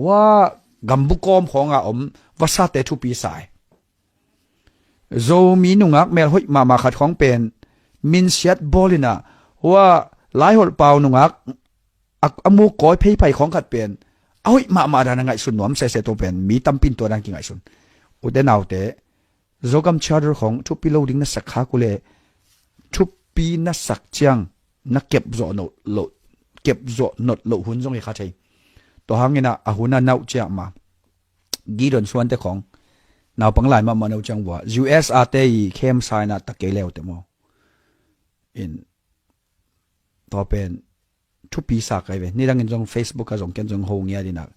ว่ากัมบุกอมของอาอมวัสดุทุปีสายโจมีนุงักเมลหุยมาขัดของเป็นมินเชียดบอลินะว่าหลายหดเปล่านุงักอมูก้อยเพย์ไผ่ของขัดเป็นเอามาดานไงสุนหนวมเสตัวเป็นมีตั้มปินตัวดังกิงไงสุนอุดเดนเอาแต่โจกัมชาร์ดของทุปีโลดิ้งนักสักขากุเลทุปีนักสักจังนักเก็บโจโนโลเก็บโจโนโลหุ่นจงอีกข้าใจตัวหางเงินอาหุนาเนาเจ้ามากีดอนส่วนแต่ของนาวปังหลายมาเนาจังว่า US อาเตยเข้มสายน่ะตะเกเลวแต่มออินต่อเป็นทุกปีสักไอ้เว้นี่ดังเงินจง Facebook กับจงกันจงโฮงเงียดีนัก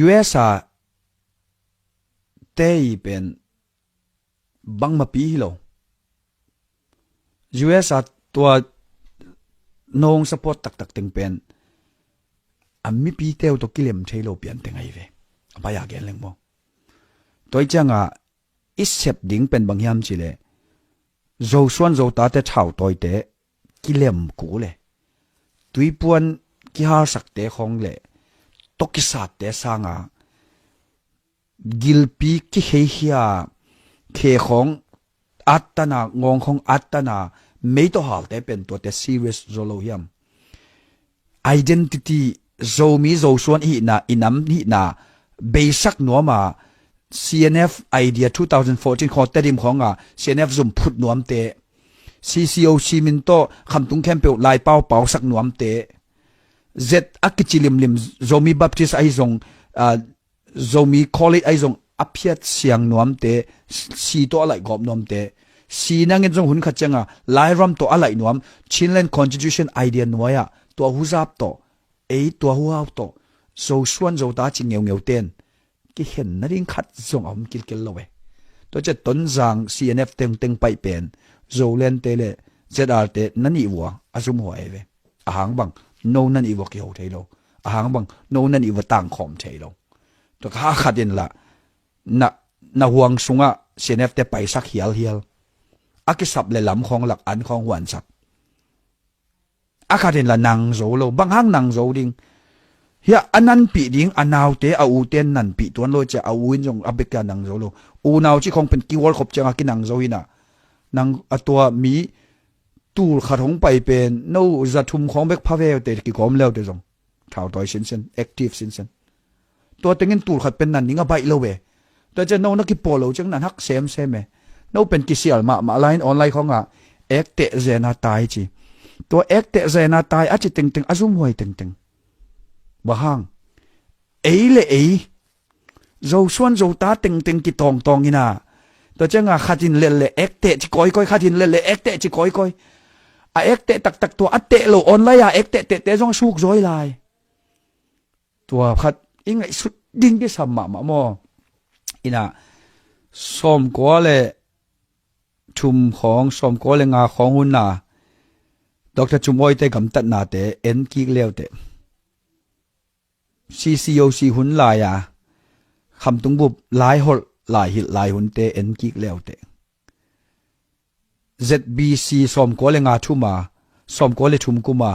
US อาเตยเป็นบังมาปีโล US อาตัวนงสปอร์ตตักตึงเป็นอามีปีเตวตัวกิเลมใช้โลเปลี่ยนแต่ไงเว้ไปอยากเห็นเรื่องมั้งตัวจังอิสเซปดิ้งเป็นบางยามจีเลยโจส่วนโจตาเตชาวตัวเตกิเลมกูเลยตุยปวนกิฮาสักเตของเลยตกิสัตเตสังกิลปีกิเฮียเคของอัตตนางงของอัตตนาไม่ตัวหาเตเป็นตัวเต serious โจโลยาม identity โจมีโจส่วนอีน่ะอินัมอีน่ะเบสักหนัวมา CNF idea 2014ขอแต่ดิมของCNF ซุ่มพุดหนวมเต CCOC มินโตคำตุงแคมเปลลายเป้าสักหนวมเต Z อักจิลิมโจมีบัพติสไอซงโจมีคอลเลจไอซงอภิษเสียงหนวมเตซีตัวอะไรกอบหนวมเตซีนั่งเงินจงหุ่นขัดจังลายรำตัวอะไรหนวม Chinland Constitution idea หนวยตัวหูซับตัวตัวหูเอาตัวโจส่วนโจตาจิงเงียวเต้นกิเห็นนั่นเองขัดส่งอมกิลเลยตัวจะต้นจาง CNF เต็งไปเป็นโจเลนเตเลเจดาร์เตนั่นอีวัวอาซุมหัวเว้อาหางบังโนนั่นอีวัวเกี่ยวเทโลอาหางบังโนนั่นอีวัวต่างขอมเทโลตัวข้าขัดเด่นละน่ะห่วงสุงCNF เตไปสักเฮียลอากิสับเลยลำของหลักอันของหวานสักอาขัดเด่นละนางโจโลบางห้างนางโจดิงเฮียอันนั้นปีดิ้งอันนาวเตออูเต้นนั่นปีตัวนโลจะเอาวินจงอเบกานังโซโลอูนาวที่คงเป็นกิวอลขบจังกินังโซฮินะนังตัวมีตูลขัดหงไปเป็นโนจะทุ่มของเบกพาเวลเตกิกอมแล้วเตจงข่าวต่อยสินเซนแอคทีฟสินเซนตัวเต็งเงินตูลขัดเป็นนั่นนิ่งอใบเลวเวแต่จะโนนักกิโปโลจังนั้นฮักเซมเมโนเป็นกิเซียลมาไลน์ออนไลน์ของเอ็กเตเจนาตายจีตัวเอ็กเตเจนาตายอาจจะตึงอาซุ่มหวยตึงบ้าฮังเลยโจส่วนโจตาตึงกิตองอินาตัวเจ้าขัดจินเล่เอ็กเตจิก้อยขัดจินเล่เอ็กเตจิก้อยเอ็กเตตักตัวอัตเตโลออนไลน์เอ็กเตจงสุกจอยไลตัวขัดยังไงสุดดิ้งที่สามมาโมอินาสมกัวเลยชุมของสมกัวเลยงาของหุ่นนาดรจุมอยเตกำตัดนาเตเอ็นกิเลี้ยวเตCCOC หุ่นลายคำตุงบุบลายหดลายหิดลายหุ่นเตเอ็นกิกแล้วเต ZBC สมก็เลยงาทุ่มาสมก็เลยทุ่มกุมา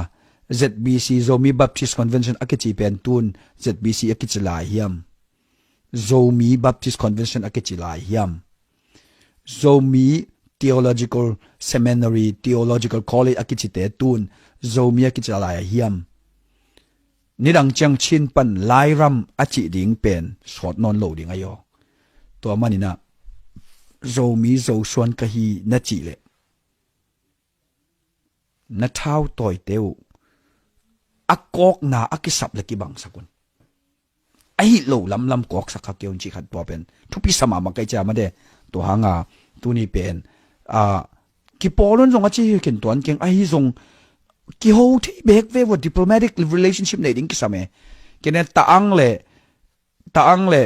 ZBC โจมี Baptist Convention อักจิเป็นตุน ZBC อักจิลายยมโจมี Baptist Convention อักจิลายยมโจมี Theological Seminary Theological College อักจิเตตุนโจมีอักจิลายยมนี่ดังจังชินปันไลรำอจิดิงเป็นสอดนอนโหลดิงอายอตัวมันนี่นะโจมีโจส่วนกะฮีนัจิเลนัทเท้าต่อยเตียวอักกอกนาอักิสับเลกิบังสักุนไอโหลลำกอกสักเกี่ยวจิขัดตัวเป็นทุกปีสมามาไกลจามาเดตัวหางตัวนี้เป็นกิปอลนจงอจิเห็นตัวอันเก่งไอจงกี่หูที่เบกเวว่า diplomatic relationship ในดิ้งกิสามเอกันเนี่ยตาอังเล่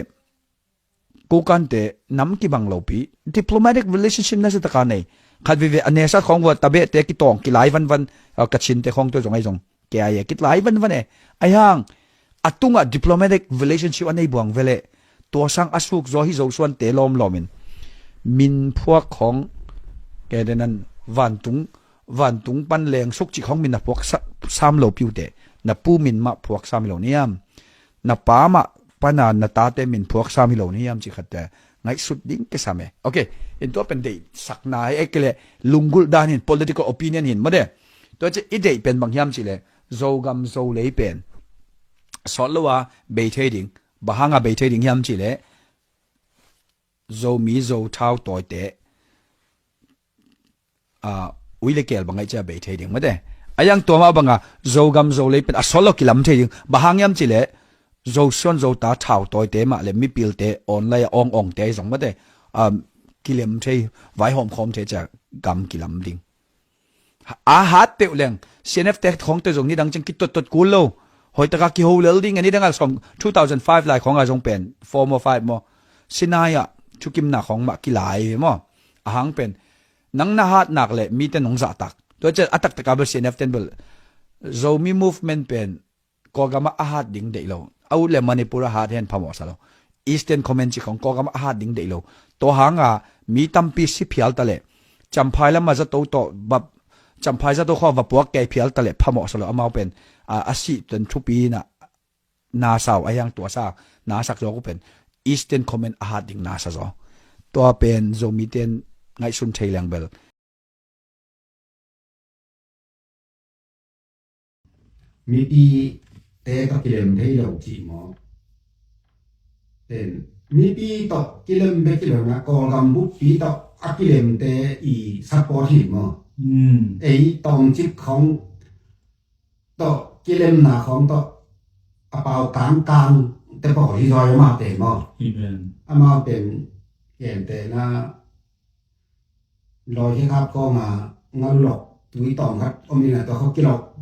กูกันเตน้ำกี่บังเราปี diplomatic relationship นั่นสุดตะการเนี่ยขัดวิเวอันเนสัตของว่าตาเบะเตกิตองกี่หลายวันกัดชินเตของตัวจงไอจงแกไอ้กี่หลายวันเนี่ยไอ้ห่างอัตุงdiplomatic relationship อันในบวงเวลตัวสังอสุกโจฮิโจส่วนเตลอมมินพวกของแกเดนั้นวันตุงปันแรงสุกจิของมินนะพวกสามโลปิวเตนะปูมินมาพวกสามโลเนี่ย na pa ma pana na ta te min phuak sa mi lo ni yam chi khat te ngai sut ding ke same okay in to pen dei sakna ai ekle lungul dan in political opinion in mode to che i dei pen bang yam chi le zo gam zo le pen so lo wa be trading bahanga be trading yam chi le zo mi zo thau toy te wi le kel bangai cha be trading mode ayang to ma banga zo gam zo le pen a solo kilam trading bahang yam chi le zo son zo ta thau toy te ma le mi pil te online ong te zong mode kilem thei vai hom khom the cha gam kilam ding a hat te leng cnf te khong te jong ni dang ching ki tot kul lo hoi ta ka ki ho lel ding ani dang al som 2005 lai khong a jong pen 4 mo 5 mo sinaya chukim na khong ma ki lai mo a hang pen nang na hat nak le mi te nong za tak to che atak ta ka bel cnf ten bel zo mi movement pen ko gama a hat ding de lo au le manipur hat hen phamo sa lo eastern comment chi khong ko gama a hat ding de lo to hanga mi tampi si phial ta le champhai la ma za to bab champhai za to kho wa puak ke phial ta le phamo sa lo amau pen asi ten thupi na saw ayang to sa na sak zo ko pen eastern comment a hat ding na sa zo to pen zo mi ten ngai sun thei lang bel mi pi te ka kilem thei lo chi mo ten mi pi to kilem be kilem na ko gam bu pi to a kilem te i support hi mo ei tong chip khong to kilem na khong to a pao kang te po hi roi ma te mo a ma pen yen te na lo hi khap ko ma ngal lo túi tỏng hết ông đi là tôi không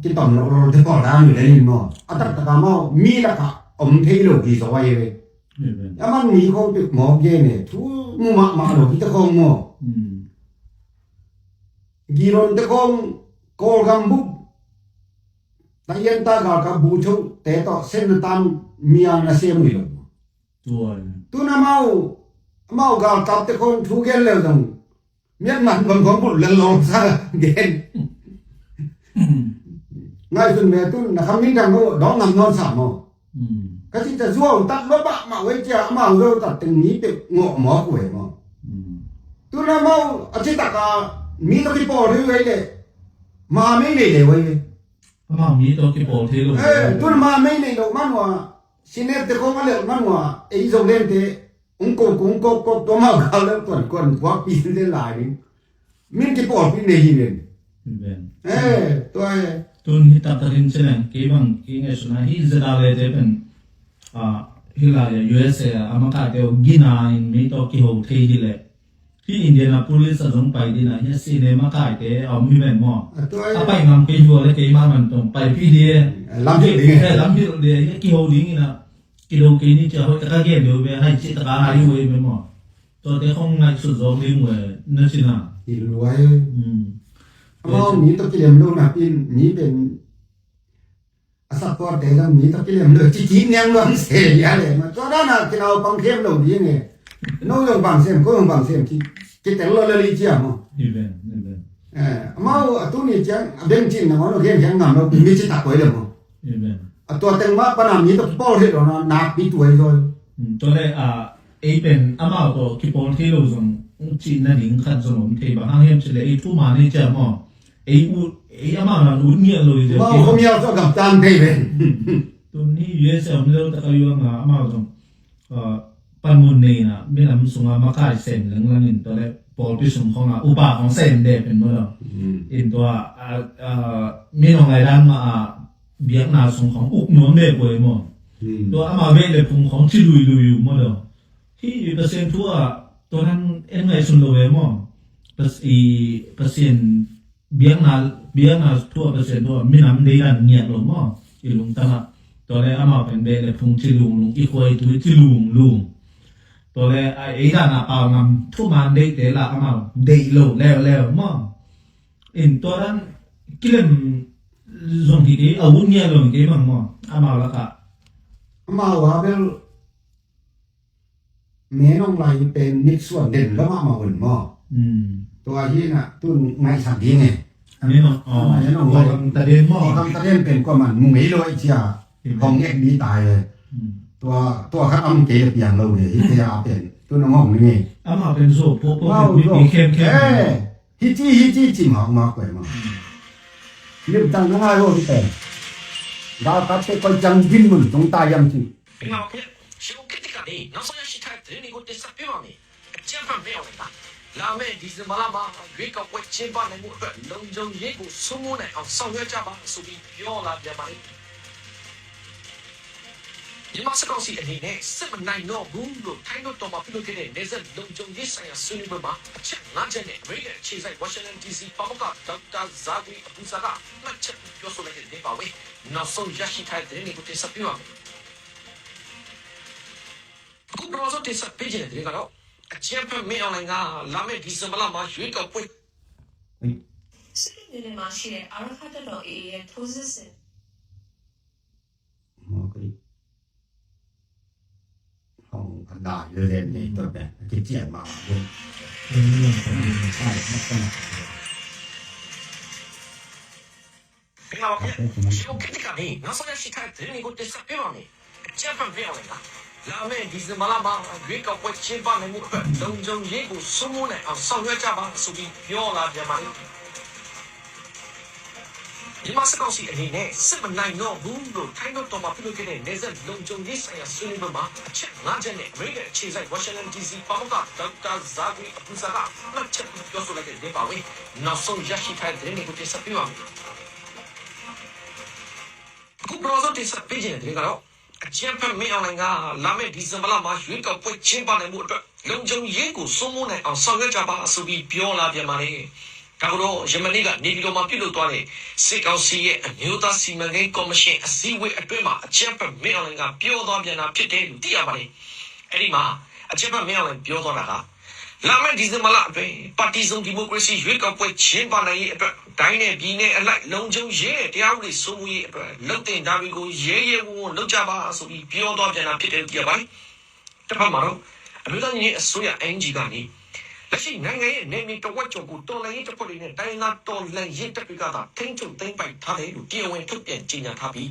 cái tỏng nó thế bỏ ra người đấy mà à tất cả mà mi là cả ông thấy được gì rồi vậy mà mi không được mò gì này chú mua mà được cái không mà gì rồi cái không cô gam bút tại hiện ta gặp cái bút chú té tọ sen tam miang là xem người rồi tôi nó mau gặp cái không chú cái lều rằng miết mặt còn có một lần lột ra ghen ngay xuân về tôi là không biết rằng đó nằm non sản mà cái gì là ruộng tắt nó bạ mà với chè mà rồi tắt từng ní tự ngộ mó của mà tôi là mau ở trên tắc mí tôi cái bò đấy vậy đấy mà mấy này để vậy mà mí tôi cái bò thế luôn tôi là mà mấy này đâu mà mà xin em tôi không có liệu mà ấy dùng lên thế cũng cô tôi mà gặp lên quần quá pin lên lại đi mình cái bò pin này gì vậy tôi nghĩ ta thấy thế này cái bằng cái ngày xuân này hi ra đây thế bên hi là USA ama cả đều gina in mấy to cái hồ thế đi lệ khi Indianapolis ở trong bài đi là hiện cinema cái thế ở mi bên mò à bài ngắm cái vua đấy cái mà mình trong bài phi đi làm việc đi cái hồ đi như cái đầu cái ní chờ hội các cái điều về hay chỉ tất cả hai người bên mò tôi thấy không ngày xuân giống đi người nó chỉ là thì loài mà mi tôi cái làm đâu là pin mi bên support để cho mi tôi cái làm được chỉ ngang luôn sẽ giá đấy mà cho đó là cái nào bằng thêm đầu đi này nó dùng bằng xem có dùng bằng xem thì cái tiếng lo li chi à mà tôi nghĩ chắc bên trên là nó game chẳng nằm đâu mi chỉ tập quấy được màตัวเต็งว่าปนามนี้ต้องป้อที่เรานาปีตัวเองตัวเลยไอเป็นอามาตัวคิปอนที่เราส่งจีนนั่นเองขันส่งผมเทบางเฮียมเฉลยไอทุ่มานี่จะมั่วไออามาเราอุ่นเงี้ยเลยจะว่าเขามีเอาตัวกับจานเทเป็นตัวนี้เยอะเสียมเราตะกี้ว่าอามาส่งปันมุนนี่นะไม่นำส่งมาขายเส้นหลังนี่ตัวเลยพอที่ส่งของอุปาของเส้นเด็เป็นเมื่ออินตัวมีน้องรายด้านมาเบียกนาส่งของอุกหนวมเด็กเลยมั้งตัวอามาเวเลยพุงของที่ลุยอยู่มั้งเด้อที่เปอร์เซ็นต์ทั่วตัวนั้นเอ็นไงส่วนเลยมั้งเปอร์เซ็นต์เบียกนาทั่วเปอร์เซ็นต์ทั่วไม่นำได้ดันเงียบหรอกมั้งอีลุงตั้งตัวเลยอามาเป็นเบเลยพุงที่ลุงอีควายตัวที่ลุงตัวเลยไอ้ด้านเปล่างำทั่วมันได้แต่ละอามาได้โลแล้วมั้งอินตัวนั้นกิเลมส่งที่ดีอาวุธเนี่ยลงที่มั้งมั้งอามาละค่ะอามาว่าเป็นแม่น้องไรเป็นมิตรส่วนเด่นแล้วมาหุ่นมั้งตัวที่น่ะตุ้นไงสักทีไงนี่น้องแม่น้องไรตะเด่นมั้งตะเด่นเป็นกว่ามันมุ้งไม่ลอยเชียของแยกดีตายเลย ตัวข้าอ้ำเกลียงเราเนี่ยฮิตยาเป็นตัวน้องนี่ อามาเป็นโซ่พวก ว้าว มีเข้ม ฮิจี้จิมหมากไปมาเรื่องตั้งง่ายว่าที่เป็นดาวตัดไปจังดินมันตรงตายังจริง ဒီမှာပြရှုပ်ကတိကနေနောက်ဆုံးရရှိထားတဲ့ဒီကိုတက်ဆက်ပြပါမယ်အကျဉ်းဖတ်မရအောင်လားလာမယ့်ဒီဇင်ဘာလမှာရွေးကောက်ပွဲကျင်းပနိုင်မှုအတွက်လုံခြုံရေးကိုစိုးမိုးနိုင်အောင်ဆောင်ရွက်ကြပါဆိုပြီးပြောလာပြန်ပါလေမြန်မာစကောက်စီအနေနဲ့စစ်မနိုင်တော့ဘူးလို့ထိုင်းတို့တော်မှာပြုလုပ်ခဲ့တဲ့နေဆက်လုံခြုံရေးဆိုင်ရာဆွေးနွေးပွဲမှာအချက်၅ချက်နဲ့အမေရိကန်အခြေစိုက် Washington DC ပါမောက္ခဒေါက်တာဇာဂရီအပူဇာကမှတ်ချက်ပြောဆိုလိုက်တဲ့ပါပဲနောက်ဆုံးရရှိထားတဲ့ဒီကိုတက်ဆက်ပြပါမယ်အခုပရောဇတ်တက်ဆက်ပေးခြင်းတဲ့ကတော့အချမ်းဖတ်မင်းအွန်လိုင်းကလာမယ့်ဒီဇင်ဘာလမှာရွေးကောက်ပွဲ စစ်တပ်နယ်မှာရှိတဲ့အာရခတ်တော် AA ရဲ့ထိုးစစ်ဆင် ห้องอันดาเยอะเลยนี่ตัวแบบที่เจียนมาเลย ใช่ลักษณะ ဒီမှာပြရှုပ်ကတိကနေနောက်ဆုံးရရှိထားတဲ့ဒီကိုတက်ဆက်ပြပါမယ်အချမ်းဖတ်မင်းအွန်လိုင်းကလာမယ့်ဒီဇင်ဘာလမှာရွေးကောက်ပွဲကျင်းပနိုင်မှုအတွက်လုံခြုံရေးကိုစိုးမိုးနိုင်အောင်ဆောင်ရွက်ကြပါဆိုပြီးပြောလာပြန်ပါလေမြန်မာစကောက်စီအနေနဲ့စစ်မနိုင်တော့ဘူးလို့ထိုင်းတို့တော်မှာပြုလုပ်ခဲ့တဲ့နေဆက်လုံခြုံရေးဆိုင်ရာဆွေးနွေးပွဲမှာအချက်၅ချက်နဲ့အမေရိကန်အခြေစိုက် Washington DC ပါမောက္ခဒေါက်တာဇာဂရီအပူဇာကမှတ်ချက်ပြောဆိုလိုက်တဲ့ပါပဲနောက်ဆုံးရရှိထားတဲ့ဒီကိုတက်ဆက်ပြပါမယ်အခုပရောဇတ်တက်ဆက်ပေးခြင်းတဲ့ကတော့အချမ်းဖတ်မင်းအွန်လိုင်းကလာမယ့်ဒီဇင်ဘာလမှာရွေးကောက်ပွဲကျင်းပနိုင်မှုအတွက်လုံခြုံရေးကိုစိုးမိုးနိုင်အောင်ဆောင်ရွက်ကြပါဆိုပြီးပြောလာပြန်ပါလေဒါကတော့ယမန်နေ့ကနေပြည်တော်မှာပြုလုပ်သွားတဲ့စစ်ကောင်စီရဲ့အမျိုးသားစီမံကိန်းကော်မရှင်အစည်းအဝေးအတွင်းမှာအချမ်းဖတ်မင်းအွန်လိုင်းကပြောသွားပြန်တာဖြစ်တယ်လို့သိရပါတယ်အဲ့ဒီမှာအချမ်းဖတ်မင်းအွန်လိုင်းပြောသွားတာကလာမယ့်ဒီဇင်ဘာလအတွင်းပါတီစုံဒီမိုကရေစီရွေးကောက်ပွဲကျင်းပနိုင်ရေးအတွက်ဒိုင်းနဲ့ပြည်နယ်အလိုက်လုံခြုံရေးနဲ့တရားဥပဒေစိုးမိုးရေးအတွက်လုပ်တင်ဒါတွေကိုရဲဝံ့လုပ်ကြပါဆိုပြီးပြောသွားပြန်တာဖြစ်တယ်ကြည့်ရပါတယ်။တစ်ဖက်မှာတော့အမျိုးသားညီအစိုးရ NG ကနေလက်ရှိနိုင်ငံရဲ့နေမြေတဝက်ကျော်ကိုတော်လှန်ရေးတပ်ဖွဲ့တွေနဲ့တိုင်းသားတော်လှန်ရေးတပ်တွေကသာထိန်းချုပ်သိမ်းပိုက်ထားတယ်လို့တရားဝင်ထုတ်ပြန်ကြေညာထားပြီး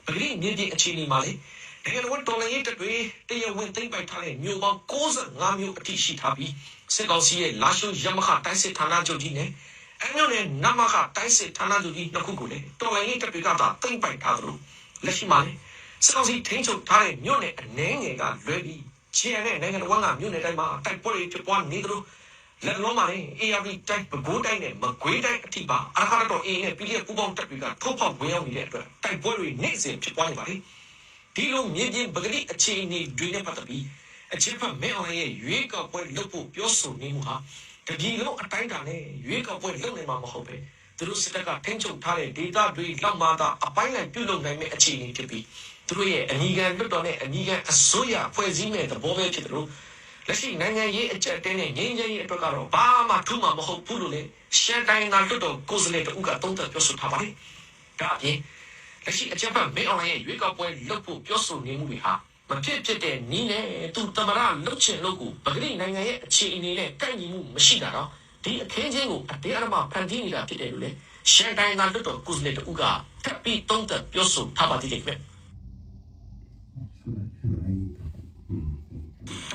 ပဂရိမြေပြင်အခြေအနေမှာလေနိုင်ငံတော်တော်လှန်ရေးတပ်တွေတရားဝင်သိမ်းပိုက်ထားတဲ့မြို့ပေါင်း65မြို့အထိရှိထားပြီးစစ်ကောင်စီရဲ့လာရှုရမခတိုင်းစစ်ဌာနချုပ်ကြီးနဲ့အမျိုးနဲ့နမခတိုင်းစစ်ဌာနချုပ်ကြီးနှစ်ခုကိုလည်းတော်လှန်ရေးတပ်တွေကသာသိမ်းပိုက်ထားသလိုလက်ရှိမှာလေစစ်ကောင်စီထိန်းချုပ်ထားတဲ့မြို့နယ်အနှဲငယ်ကလွဲပြီးခြေရတဲ့နိုင်ငံတော်ကမြို့နယ်တိုင်းမှာတိုက်ပွဲတွေဖြစ်ပွားနေသလိုလက်လုံးမှာလည်း ARD တိုင်းပဲခူးတိုင်းနဲ့မကွေးတိုင်းအထိပါအာခါတော် A နဲ့ပြည်ရဲ့ပူပေါင်းတပ်တွေကထုတ်ဖောက်ဝင်ရောက်နေတဲ့အတွက်တိုက်ပွဲတွေနေ့စဉ်ဖြစ်ပွားနေပါလေဒီလိုမြေပြင်ပဂတိအခြေအနေတွေနဲ့ပတ်သက်ပြီးအချင်းဖတ်မဲအောင်ရဲ့ရွေးကောက်ပွဲလုပ်ဖို့ပြောဆိုနေမှုဟာတပြည်လုံးအတိုင်းအတာနဲ့ရွေးကောက်ပွဲလုပ်နေမှာမဟုတ်ပဲသူတို့စစ်တပ်ကထိန်းချုပ်ထားတဲ့ဒေသတွေလောက်မှသာအပိုင်းလိုက်ပြုလုပ်နိုင်မယ့်အခြေအနေဖြစ်ပြီးသူတို့ရဲ့အညီခံလွတ်တော်နဲ့အညီခံအစိုးရဖွဲ့စည်းမဲ့သဘောပဲဖြစ်တယ်လို့လက်ရှိနိုင်ငံရေးအကြက်တဲနဲ့ငြိမ်းချမ်းရေးအတွက်ကတော့ဘာမှထူးမှာမဟုတ်ဘူးလို့လေရှန်တိုင်းနာလွတ်တော်ကိုယ်စားလှယ်တို့ကသုံးသပ်ပြောဆိုထားပါတယ်ဒါအပြင်လက်ရှိအကြက်ဖတ်မဲအောင်ရဲ့ရွေးကောက်ပွဲလုပ်ဖို့ပြောဆိုနေမှုတွေဟာမဖြစ်တဲ့နီးနဲ့သူတမရလှုပ်ချင်လို့ကိုပဂရိနိုင်ငံရဲ့အခြေအနေနဲ့ကိုက်ညီမှုမရှိတာတော့ဒီအခင်းချင်းကိုအတေးအဓမ္မဖန်တီးနေတာဖြစ်တယ်လို့လေရှန်တိုင်းနာလွတ်တော်ကိုယ်စားလှယ်တို့ကထပ်ပြီးသုံးသပ်ပြောဆိုထားပါသေးတယ်ခင်ဗ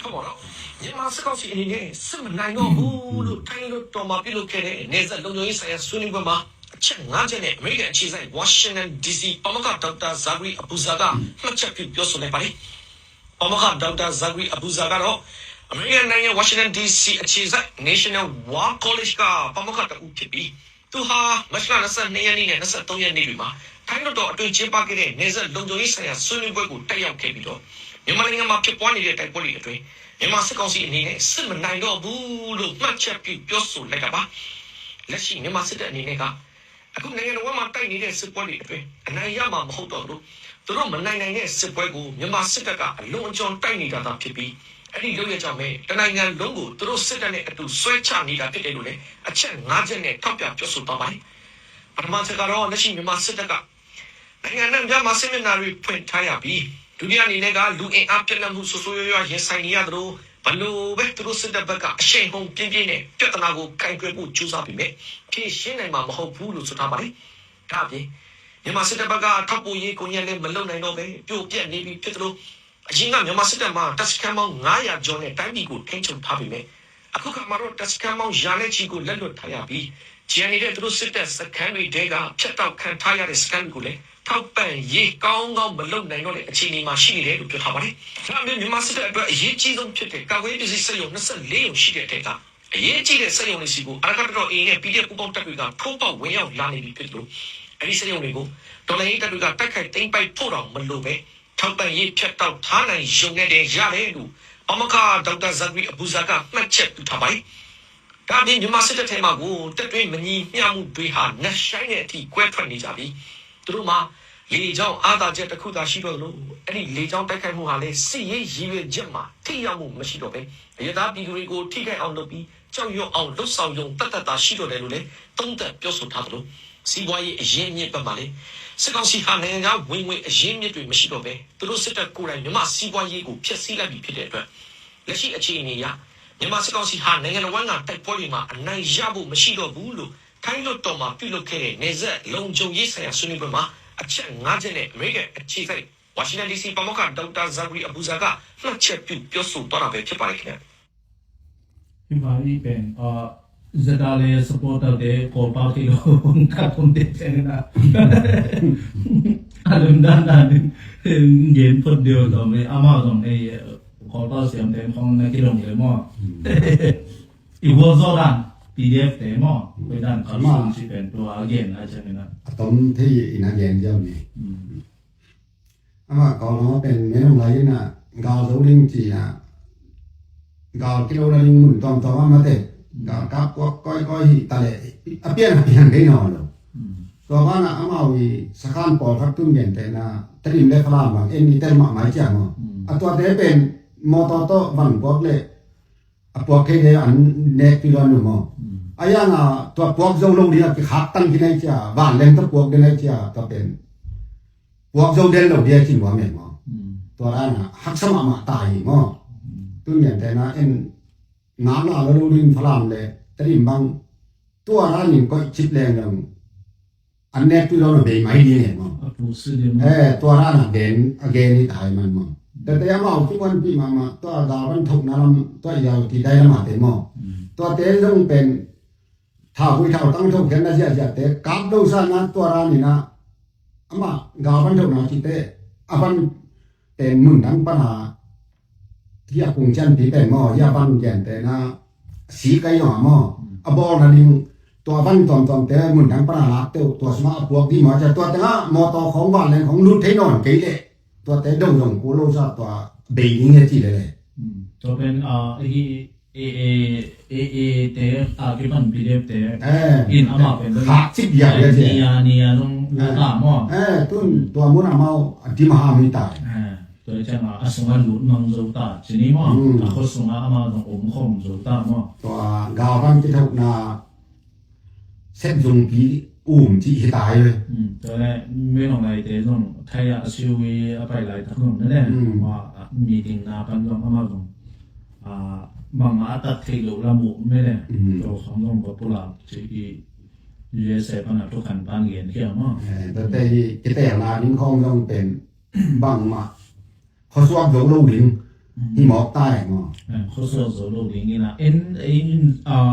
ျဟုတ်ပါတော့မြန်မာစကောက်စီအနေနဲ့စစ်မနိုင်တော့ဘူးလို့ထိုင်းလို့တော်မှာပြုလုပ်ခဲ့တဲ့နေဆက်လုံခြုံရေးဆိုင်ရာဆွေးနွေးပွဲမှာအချက်၅ချက်နဲ့အမေရိကန်အခြေစိုက် Washington DC ပါမောက္ခဒေါက်တာဇာဂရီအပူဇာကမှတ်ချက်ပြုပြောဆိုလိုက်ပါတယ်။ပါမောက္ခဒေါက်တာဇာဂရီအပူဇာကတော့အမေရိကန်နိုင်ငံ Washington DC အခြေစိုက် National War College ကပါမောက္ခတဦးဖြစ်ပြီးသူဟာမတ်လ22ရက်နေ့နဲ့23ရက်နေ့တွေမှာထိုင်းတော်အတွင်းကျင်းပခဲ့တဲ့နေဆက်လုံခြုံရေးဆိုင်ရာဆွေးနွေးပွဲကိုတက်ရောက်ခဲ့ပြီးတော့မြန်မာနိုင်ငံမှာဖြစ်ပွားနေတဲ့တိုက်ပွဲတွေအတွင်းမြန်မာစစ်ကောင်စီအနေနဲ့စစ်မနိုင်တော့ဘူးလို့မှတ်ချက်ပြုပြောဆိုလိုက်တာပါလက်ရှိမြန်မာစစ်တပ်အနေနဲ့ကအခုနိုင်ငံတော်မှာတိုက်နေတဲ့စစ်ပွဲတွေအတွင်းအနိုင်ရမှာမဟုတ်တော့ဘူးသူတို့မနိုင်နိုင်တဲ့စစ်ပွဲကိုမြန်မာစစ်တပ်ကအလွန်အကျွံတိုက်နေတာသာဖြစ်ပြီးအဲ့ဒီလုပ်ရကြမယ်တနိုင်ငံလုံးကိုသူတို့စစ်တပ်နဲ့အတူဆွဲချနေတာဖြစ်တယ်လို့လည်းအချက်၅ချက်နဲ့ထောက်ပြပြောဆိုသွားပါတယ်ပထမချက်ကတော့လက်ရှိမြန်မာစစ်တပ်ကနိုင်ငံနဲ့မြန်မာစစ်မျက်နှာတွေဖွင့်ထားရပြီးဒုတိယအနေနဲ့ကလူအင်အားပြည့်နှက်မှုဆိုးရွားရင်ဆိုင်နေရသလိုဘလို့ပဲသူတို့စစ်တပ်ဘက်ကအရှိန်ဟုန်ပြင်းပြင်းနဲ့ပြဿနာကိုကင်တွယ်ဖို့ကြိုးစားပြီးမြဲဖြေရှင်းနိုင်မှာမဟုတ်ဘူးလို့ဆိုထားပါတယ်။ဒါအပြင် မြန်မာစစ်တပ်ဘက်ကထောက်ပို့ရေးကိုညက်လည်းမလုံနိုင်တော့ပဲပြိုပြက်နေပြီဖြစ်တယ်လို့အရင်ကမြန်မာစစ်တပ်မှာတပ်စခန်းပေါင်း900ကျော်နဲ့တိုင်းပြည်ကိုထိန်းချုပ်ထားပြီပဲအခုခါမှာတော့တပ်စခန်းပေါင်းရာနဲ့ချီကိုလက်လွတ်ထားရပြီးဂျန်နေတဲ့သူတို့စစ်တပ်စခန်းတွေတဲကဖျက်တောက်ခံထားရတဲ့စခန်းကိုလည်းထောက်ပံ့ရေးကောင်းကောင်းမလုပ်နိုင်တော့တဲ့အခြေအနေမှာရှိနေတယ်လို့ပြောထားပါတယ်။ဒါပေမဲ့မြန်မာစစ်တပ်အတွက်အရေးကြီးဆုံးဖြစ်တဲ့ကာကွယ်ရေးပစ္စည်းစက်ရုံ24ရုံရှိတဲ့အထက်ကအရေးကြီးတဲ့စက်ရုံတွေစီကိုအရကတ်တော် A နဲ့ PDF ပူးပေါင်းတပ်တွေကထိုးပေါက်ဝင်ရောက်လာနေပြီဖြစ်လို့အဲဒီစက်ရုံတွေကိုဒေါ်လာရေးတပ်တွေကတိုက်ခိုက်သိမ်းပိုက်ဖို့တော့မလိုပဲထောက်ပံ့ရေးဖြတ်တောက်ထားနိုင်ရုံနဲ့တည်းရတယ်လို့အမခဒေါက်တာဇက်ဗီအဘူဇာကမှတ်ချက်ပြုထားပါတယ်။ဒါပြင်မြန်မာစစ်တပ်ထဲမှာကိုတက်တွင်းမညီမျှမှုတွေဟာနှဆိုင်တဲ့အထိကွဲထွက်နေကြပြီ။သူတို့မှာလေကြောင်းအားသာချက်တစ်ခုသာရှိတော့လို့အဲ့ဒီလေကြောင်းတိုက်ခိုက်မှုဟာလည်းစစ်ရေးရည်ရွယ်ချက်မှာထိရောက်မှုမရှိတော့ပဲအရသာပြည်သူတွေကိုထိခိုက်အောင်လုပ်ပြီးကြောက်ရွံ့အောင်လှုပ်ဆောင်ရုံတတ်တတ်တာရှိတော့တယ်လို့လည်းသုံးသပ်ပြောဆိုထားသလိုစီးပွားရေးအရင်းအမြစ်ဘက်မှာလည်းစစ်ကောင်စီဟာနိုင်ငံခြားဝင်ငွေအရင်းအမြစ်တွေမရှိတော့ပဲသူတို့စစ်တပ်ကိုယ်တိုင်မြန်မာစီးပွားရေးကိုဖျက်ဆီးလိုက်ပြီဖြစ်တဲ့အတွက်လက်ရှိအခြေအနေအရမြန်မာစစ်ကောင်စီဟာနိုင်ငံတော်ဝန်ကတိုက်ပွဲတွေမှာအနိုင်ရဖို့မရှိတော့ဘူးလို့ထိုင်းလွှတ်တော်မှာပြုလုပ်ခဲ့တဲ့နေဆက်လုံခြုံရေးဆိုင်ရာဆွေးနွေးပွဲမှာအချက်5ချက်နဲ့အမေရိကန်အခြေစိုက်ဝါရှင်တန် DC ပမောက္ခဒေါက်တာဇာဂရီအဘူဇာကမှတ်ချက်ပြုပြောဆိုသွားတာပဲဖြစ်ပါတယ်ခင်ဗျာ ဒီမှာဒီပင်ဇဒါလေ supporter တဲ့ကိုပါတီကိုကတ်ပုံတဲ့နေတာအလုံးဒန်ဒန်เย็นพอดีတော့လေအမဆုံးအေးခေါ်တော့ဆမ်တဲ့ခေါင်းနဲ့ကြလုံးလေမောอีวอซอรัน PDF တဲ့မောไปด้านเขาส่งสิเป็นตัว again นะใช่มั้ยนะ ตอนที่อินาเย็นเจ้านี่ama còn nóเป็นmấy ông lấy nè gạo dấu đinh chỉ là gạo kilo là đinh mùn toàn toàn mà thế gạo cáp coi ta lệ biết cái nào rồi còn bạn là ama vì sakhan bỏ phát tung nhận thế là tất nhiên đây là mà em đi tên mạng máy chẳng màตัวđấyเป็นmotor vẫn quốc lệ quốc cái đấy anh nè kilo nữa mà ai làตัวquốc dấu lâu đi là cái khác tăng cái này chả vạn lên tập quốc cái này chảตัวเป็นพวกโจเดนเราเดียกินว่าเหม็นมั้งตัวนั้นน่ะหักสมมาตายมั้งตัวอย่างแต่นะเอ็นน้ำเราเราดินพลามเลยแต่ดินบางตัวนั้นนี่ก็ชิดแรงอย่างอันนี้ตัวเราเบยไม่ดีเนี่ยมั้ง ผู้ซื้อเด ตัวนั้นน่ะเด่นอเกนนี่ตายมันมั้งแต่ยังเอาที่วันปีมาตัวดาวมันถูกนะตัวยาวที่ได้ละมาเต็มมั้งตัวเต้ต้องเป็นถ้าคุยเท่าตั้งถูกแค่นั้นจะแต่กับดูซะนะตัวนั้นนี่นะอาม่ากาวบันทุกนาทีเตะอาบันแต่มุนทั้งปัญหาที่อากุงจันปีแต่หม้อยาบันแก่นแต่นะสีไก่หน่อหม้ออบอลนั่นเองตัวบันตอนแต่มุนทั้งปัญหาเตะตัวสมาพวกที่หมอจะตัวแต่ละมอตอของบ้านเลยของรุ่นเทนอนเกยเลยตัวแต่ดงดงกูโลซาตัวเบยนี่จีเลยตัวเป็นเอเตที่มัน PDF เตอินอามาเป็นขาชิบใหญ่เลยนี่ต้องอ่ามอตุ้นตัวมุนอามาที่มหามิตาตัวจังอ่ะสงฆ์หลุดมังโจตาจีนี่มอเขาสงฆ์อามาต้องอมคมโจตามอตัวกาวบันที่ถูกนาเส้นจงปีที่ตายเลยตัวแรกไม่ลงไรเตต้องไทยชิวีไปไหลทั้งหมดนั่นแหละว่ามีดิ่งนาปันลงอามาต้องบางอาตัดที่เราละมุไม่ได้เราของต้องกับพวกเราที่USA ปัญหาทุกขันปานเงียนเที่ยวมั้งแต่ที่แต่ลาดิ้งคงต้องเป็นบางมาเขาสวมโจโลดิ้งที่หมอกใต้มั้งเขาสวมโจโลดิ้งนี่นะ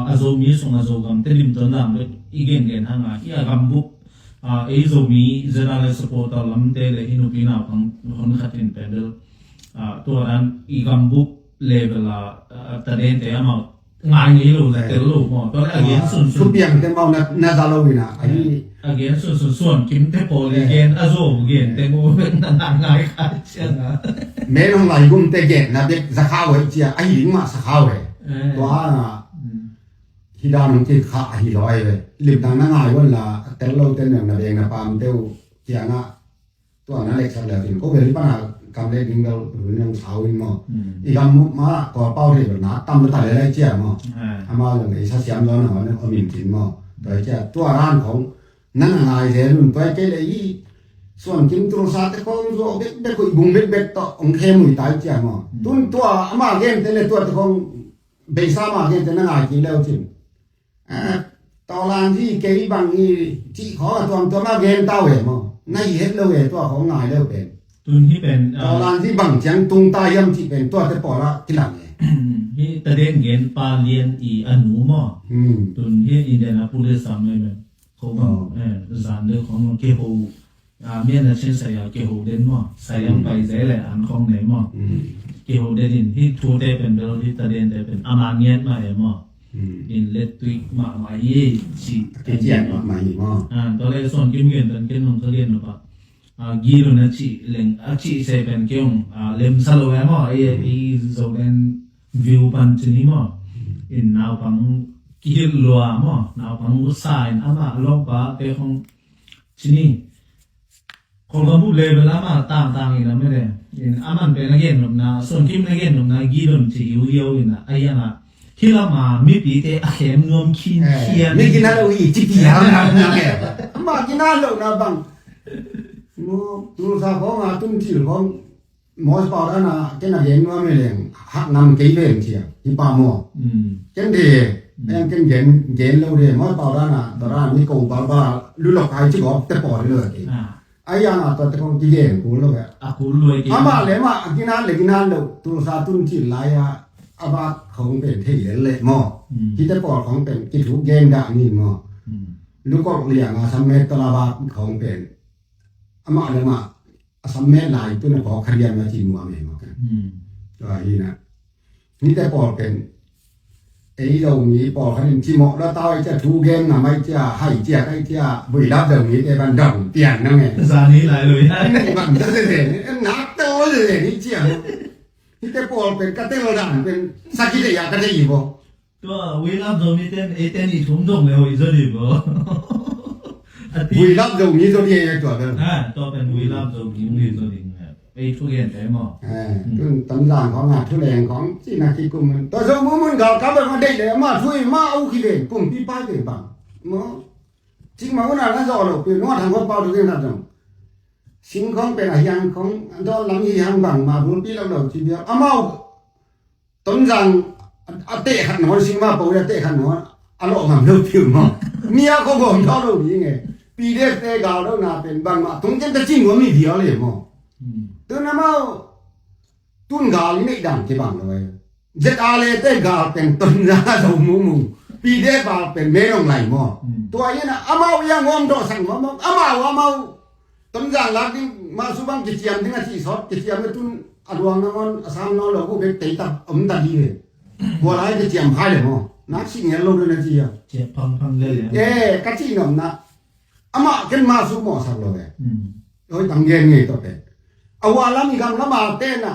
อาโซมีส่งอาโซกัมเตลิมตัวนั้นอีกเงินทางอีอากัมบุกอาโซมีเจนาเลสปอร์ตลำเตเลอินุปีนาของคนขัดอินเป็นเดลตัวนั้นอีกัมบุกlevel ตะเดนแต่มาง่ายงี้รู้แต่รู้หมดตอนagain สุดเบี่ยงแต่มาน่าจะรู้นะไอ้ again ส่วนกิมเทโป again อาโซ again แต่งูเป็นนานง่ายค่ะเช่นนะแม่น้องไหลกุมแต่เก่งนะเด็กสักข้าวไอ้เจ้าไอ้หญิงมาสักข้าวไอ้ตัวน่ะที่ด้านของที่ข้าหิร้อยเลยลิบทางนั้นง่ายวันละแต่เราเต้นอย่างนั้นเองนะปามเต้าเจ้าน่ะตัวนั้นเล็กสักแล้วถึงก็เป็นปัญหากำเนิดดิ้งเราหรือยังสาวอีกมั้งอีกำมาก่อเป้าที่แบบนั้นตั้มมาแต่ละเจ้ามั้งอามาอย่างไอ้ชาเสียมย้อนหน่อยเนี่ยเอามินกินมั้งโดยเจ้าตัวร้านของนั่นง่ายเลยรุ่นไปเจเลยส่วนกินตัวซาแต่ของตัวเบ็ดคุยบุ้งเบ็ดต่อองเข้มอยู่ตายเจ้ามั้งตุ้นตัวอามาเกมแต่เลยตัวแต่ของเบซ่ามาเกมแต่นั่นง่ายกินแล้วจริงตอนร้านที่เกย์บางที่ขอตัวมาเกมเต้าเหรอมั้ง ในเฮ็ดเราเองตัวของนายแล้วเป็น ตุนที่เป็น ตอนนั้นที่บังจังตุงตายำที่เป็นตัวแต่ปอละที่หลังเนี่ย ที่ตะเดนเงินปาเลียนอีอนุมอ ตุนที่อินเดียนาพูดได้ซ้ำเลยแบบเขาบอกสารเรื่องของเกโฮเมียนเช่นใส่เกโฮเดนมอใส่ยังไปใส่แหละอันของไหนมอเกโฮเดนที่ทูได้เป็นเรื่องที่ตะเดนได้เป็นอามาเนียนมาเอมออินเลตุยมาเย่ชี เจียนมาใหม่มอ ตอนแรกส่วนกิมเงินตอนกินของเขาเรียนหรือเปล่ากีโลนะชีเลงชีใส่เป็นเกี่ยงเลมซาโลเอมอไอ้โซเลนวิวปันชนีมออินนาวปังกีโลมอนาวปังอุสายอามาลงปะเตะของชนีคนก็พูดเลยเวลามาต่างๆอีกนะไม่ได้อินอามันเป็นนักเรียนหนุ่มนะส่วนกิมนักเรียนหนุ่มนะกีโลชีอยู่เยอะอีนะไอ้ยังอ่ะที่เรามาไม่ปีเตะเข็มนวมขี้เขียน ไม่กินอะไรอีกจิบเดียวนะเนี่ยมากินอะไรนะบังมูตูซาของอาตุ้มที่ของหมอสปอร์ตนะเจ้าหน้าที่ว่าไม่เลี้ยงหักนำกี่เป็นเชียวที่ป่าหมอเจ้าเดียแม่งกินเย็นเราเดียหมอสปอร์ตนะตอนนั้นมีกูบ้าลุลกไอ้ที่บอกแต่ปอดเลยไอ้ยังอ่ะตอนที่ของกินเย็นกูเลย aku lu lagi อามาเลยมากินอะไรกินอะไรเราตูซาตุ้มที่ไรอ่ะอาบาของเป็นที่เลยหมอที่แต่ปอดของเป็นกินทุกเย็นด่านี่หมอลูกก็เลี้ยงอาสมเมตตลาบาของเป็นอามาเลยมาอาสมเมตหลายตัวน่ะขอขยันมาจีมัวไม่มากันตัวนี้นะนี่แต่ปอดเป็นไอ้เรามีปอดเขาเป็นจีมอแล้วตายจะทูเกมนะไม่จะให้เจ้าให้เจ้าบุยรับเดี๋ยวนี้ไอ้บันดังเปลี่ยนนั่นไง Zani lại rồi ไอ้นี่บันดังเลยหนักโตเลยนี่เจ้านี่แต่ปอดเป็นกระเตงระดับเป็นสักกี่เดียกระเทียบ Tôi vì làm rồi mi tên ấy tên đi trúng đồng là hồi giờ đi bố บุยรับเดี๋ยวนี้ตัวนี้ไอ้ตัวเดิม tôiเป็นvì làm rồi những người giờ đi ấy thu hiện thế mà ซึ่งตำรางของงานทุเรงของที่นาคีกลุ่มมันตัวสมมุติมันเขากลับไปมาได้เลยมาช่วยมาเอาขี้เด่นกลุ่มพี่ป้ายเป็นปังมั้งจริงมาวันนั้นเราเราเป็นว่าทางคนเป่าดูกันนะจังสิ่งของเป็นอะไรอย่างของตอนหลังยี่ห้างบังมาบุญพี่เราทีเดียวเอามาต้นจังเตะขันหัวสิ่งมาเป่าเตะขันหัวอารมณ์มันเลือกผิวมั้งเมียเขาบอกเขาเราดีไงปีเด็กเตะกาวเราหน้าเป็นบังมาตรงนั้นจะจริงว่ามีเดียวเลยมั้งตัวนั้นมาตุนกาลนี่ดังที่บังเลยเจ็ดอาเลเตกาเป็นต้นนาดมุมุปีเดบาเป็นเมลงไหลมอตัวนี้นะอามายังงอมดอสังมออามาต้นจางลักนี่มาสุบังกิจยามที่งาที่สอดกิจยามตุนอดวงนอนอสามนอนเราก็เป็นตีตับตัดดีเลยบัวไรกิจยามหายเลยมอนักสิ่งเงี้ยลงเลยนะจีอ่ะ เจ็บพังเลยกัจจินอมนะอามาเกินมาสุมอสักเลยโอ้ยตั้งเงี้ยงี้ตัวเป็นเอาว่าลามีคำละมาเต้นนะ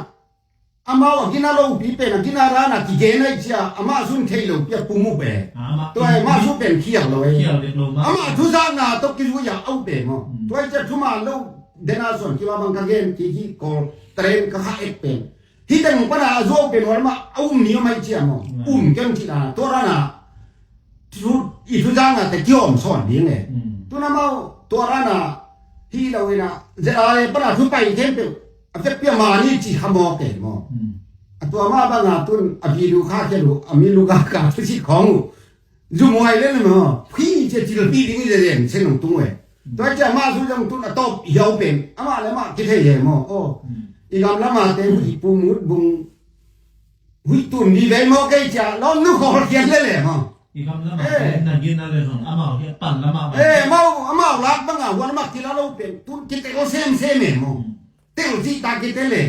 อามาว่ากินอะไรปีเป็นกินอะไรนะกิเกนไอ้เจ้าอามาสุนเทโลเปียปูมุเป้ตัวไอ้มาสุเป็นเขียวเลยอามาทุสานะตกกิจุยาเอาเป้มั้งตัวไอ้เจ้าทุมาโลเดน่าส่วนที่ว่าบางครั้งเองที่กอลเทรนก็หาเอ็ดเป็นที่แต่งปัญหาโจเป็นวันมาเอามีไม่เจ้ามั้งกันที่นั่นตัวนั้นนะทุอีทุสานะแต่เกี่ยวมส่วนนี้ไงตัวนั้นมาตัวนั้นนะที่เราเองนะจะอะไรปัญหาทุไปเทมเปอาจจะเปียมานี่จีขโมยเก๋มั้งตัวมาบางตุนอภิลูกค้าเจ้าอมีลูกค้ากาทุกของจูมวยเล่นมั้งพี่จะจีบปีนี้จะเรียนเส้นหนุ่มตุ้งเว้ยตัวจะมาสุดยังตุนตบยาวเป็นอามาเลยมาคิดให้ยังมั้งโอ้อีกคำละมาเต็มอีปูมุดบุงวิตุนดีเลยมั้งแกจะล้อนึกขอเขียนเลยมั้งอีกคำละมาน่ากินอะไรส่วนอามาเฮียปั่นละมามาอามาลักบ้างอ่ะวันมากินแล้วเราเป็นตุนคิดแต่ก็เซมมั้งเต้าที่ตาคิดเลย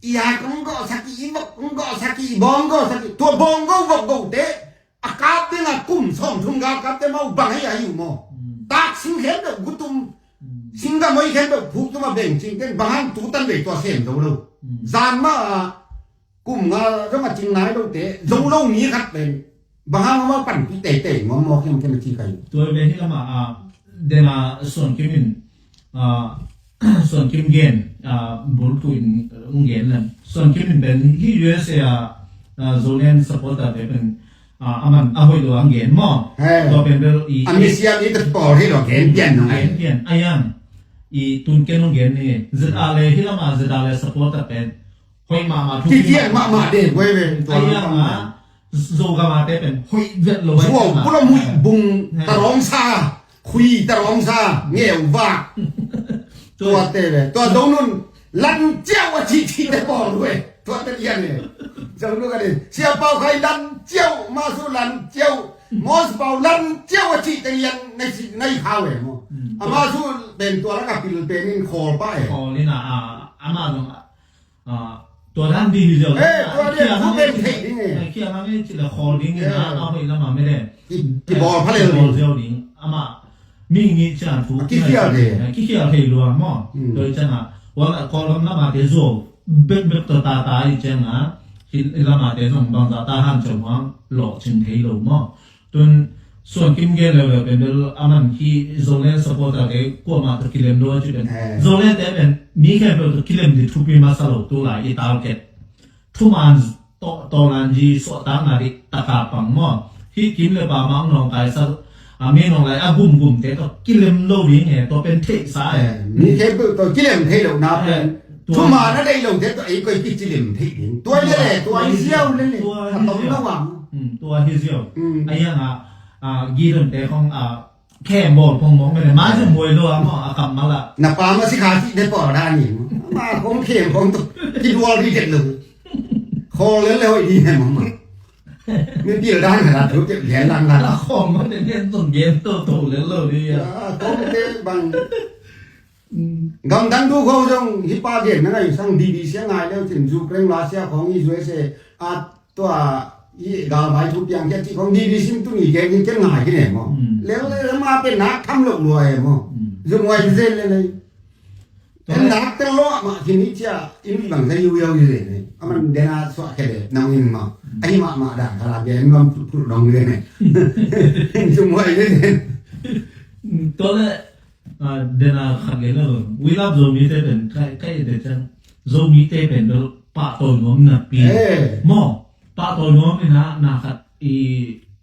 อีหากงก็สักอีบอกงก็สักอีบองก็สักตัวบองก็บอกกูเตะอากาศเป็นอะกุ้มส่งทุ่งกากับเตะมาบังให้อายุมั้งตากสิงเห็นแบบกุตุมสิงก็ไม่เห็นแบบผูกตัวมาเบ่งจริงเต้นบางตัวตั้งเด็กตัวเสียงเราเลยจานมากุ้มงาจะมาจริงไหนเราเตะเรามีครับเป็นบางมาปั่นเตะมองเข้มที่ใครตัวเป็นที่ละมาเดน่าส่วนกิมินส่วนคิมเกนบุลตุนเกนเลยส่วนคิมเป็นที่ USA โซเลนสปอร์ตเป็นอามันอาหอยตัวเกนมั้งตัวเป็นเรื่องอีอันนี้เสียนี่จะปอให้เราเกนเปลี่ยนหน่อยเปลี่ยนอายังอีตุนเกนเกนนี่จะอะไรที่ละมาจะอะไรสปอร์ตเป็นหอยมาทุกที่เที่ยงมาเด็กเว้ยตัวอายังอ่ะโซกามาเตเป็นหอยเวทเลยช่วงพวกเรามุยบุงตะร้องซาคุยตะร้องซาเงี้ยวว่า ตัวเตะเลยตัวตรงนู้นลันเจ้าว่าทีได้บอลด้วยตัวเตะยันเนี่ยจังรู้กันเลยเสียเป่าใครลันเจ้ามาสู้ลันเจ้ามอสเป่าลันเจ้าว่าทีเตะยันในข่าวเลยมั้งมาสู้เป็นตัวแล้วกับปิลเป็นนี่คอป้าย คอนี่นะอามาตรงตัวด้านดีเดียว ตัวเดียวเขาเป็นเทคนี่ไง เคียร์มันไม่ใช่คอดิ้งนะเอาไปแล้วมาไม่ได้ ที่บอลพะเลย บอลเซลดิ้งอามามีงี้จะถูกขี้เกียจเทรัวมั้งโดยจะนะว่าคอลำน้ำมาเดี๋ยวส่งเบ็ดตัวตาอีกจังนะที่ลำมาเดี๋ยวส่งบางตาห้ามจมว่าหล่อชิงเทโลมั้งจนส่วนกิมเกลเลยเป็นเรื่องอามันที่โซเลนสปอร์ตอะไรกูมาตะกิเลมด้วยจุดเป็นโซเลนแต่เป็นมีแค่เป็นตะกิเลมที่ทุบปีมาสลบตัวไหลอีตาเก็ตทุมันตอนันจีสวดตั้งนาฬิตะกาปังมั่งที่กิมเลยป่ามังนองไก่สักมีนองไรบุ่มแต่ตัวกิเลมโลวิ่งเนี่ยตัวเป็นเทสายมีแค่ตัวกิเลมเทโลนาเป็นทุมานั่นได้ลงแต่ตัวไอ้ก็กิเลมเทตัวนี้แหละตัวไอ้เซี่ยวนั่นแหละต้องระวังตัวฮิเซียวไอ้ยังกีรุ่นแต่ของแค่บอลพงมองไม่ได้มาจะมวยด้วยมั้งกลับมาละนับปามาสิขาที่ได้ปอด้านนี้มาคงเข้มคงกินวอลดีเด็ดเลยคอเล่นแล้วดีแน่มั้งไม่เปลี่ยนด้านขนาดทุกเจ็บแขนลังๆของมันเนี่ยต้นเย็นโตๆเลยดิอ่ะคงเตะบังกำดันดูเขาจงฮิปปาเดียนนั่นไงสั่งดีเสียงายแล้วถึงจูเคร่งลาเซียของอิสราเอลตัวยี่กาลไปทุกอย่างแค่ที่ของดีซิมตุนี่แกยังจะง่ายกันเนี่ยมั้งแล้วมาเป็นนักทำหลอกลวงมั้งจะมวยเส้นเลยเป็นนักตลอดมาที่นี่จะอินบังจะอยู่เลยเนี่ยมันเดินสวะแค่เลยนั่งอินมาไอ้มาด่าขนาดนี้มันพูดลงเลยเนี่ยจะมวยเลยตัวเลยเดินขัดเลยแล้ววิลาโซมีเตเป็นใครเด็ดจังโซมีเตเป็นตัวปะตัวงอมนับปีมอปะตัวน้องเนี่ยนะขัด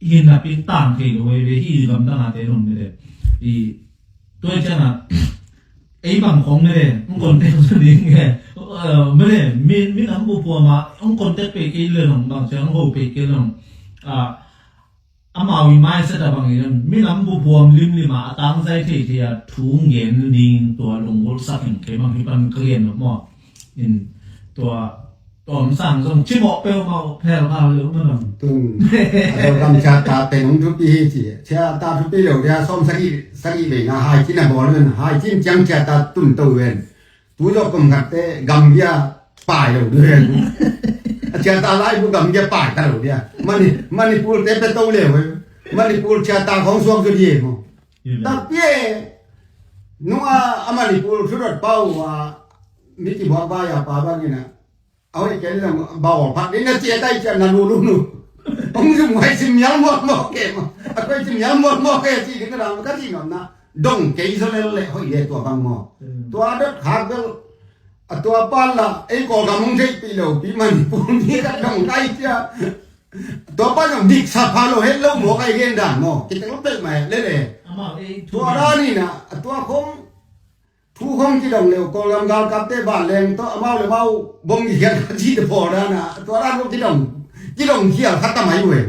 หินนับปีต่างที่เราเวทีกำลังหาเตะลงไม่ได้ตัวเจ้าน่ะไอ้บางของไม่ได้องคนเตะสุดยิ่งแค่ไม่ได้มีน้ำบุพมาองคนเตะไปกี่เรื่องบางเจ้าองไปกี่เรื่องอามาวิมายเสด็จบางอย่างมีน้ำบุพลิมมาตั้งใจที่จะทุ่งเงินดิงตัวลงบนสักแห่งเขมันมีปันเกลียนหมดตัวสั่งส่งชิบะเปลมาแพ้มาเลยมันตุ้งเรากำชาตาเป็นทุกปีที่เชื่อตาทุกปีเราจะซ่อมสักอีเบนะหายที่ไหนบ่เลยหายที่จังเชื่อตาตุ้นตัวเองตัวเรากำกัดแต่กำยาป่ายเราด้วยเชื่อตาไล่บุกำยาป่ายตลอดเนี่ยมันนี่พูดแต่เป็นตัวเลยมันนี่พูดเชื่อตาของสวมสุดยิ่งมั้งแต่เปี้ยนัวมันนี่พูดสุดเป้าว่ามิติบอกว่าอย่าป่าบ้างนี่นะเอาไอ้แกนี่นะบ่าวพักนี่นะเจี๊ยได้จะนันรู้ผมจะมวยจิมยัลมอเกมอะก็จิมยัลมอเกที่นี่ก็ได้มันก็จริงนะดงเกย์โซเลเลยเฮ้ยตัวบางมอตัวเด็กขาเกลตัวปั้นละไอ้กอกำมึงใช้ปีโลปีมันปุ่นนี่ก็ดงไก่เจ้าตัวปั้นอย่างดิกสับพาโลเห็นแล้วหมวกไอ้เรียนด่านมอคิดแต่ก็เป็นไหมเลยตัวร้านนี่นะตัวคงทุกคนที่ดงเร็วกอลำกาลกับเตะบาลแรงตัวเอาเลยเอาบงยี่กันที่เดพอแล้วนะตัวร้านพวกที่ดงเที่ยวคัดทำไมอยู่เอง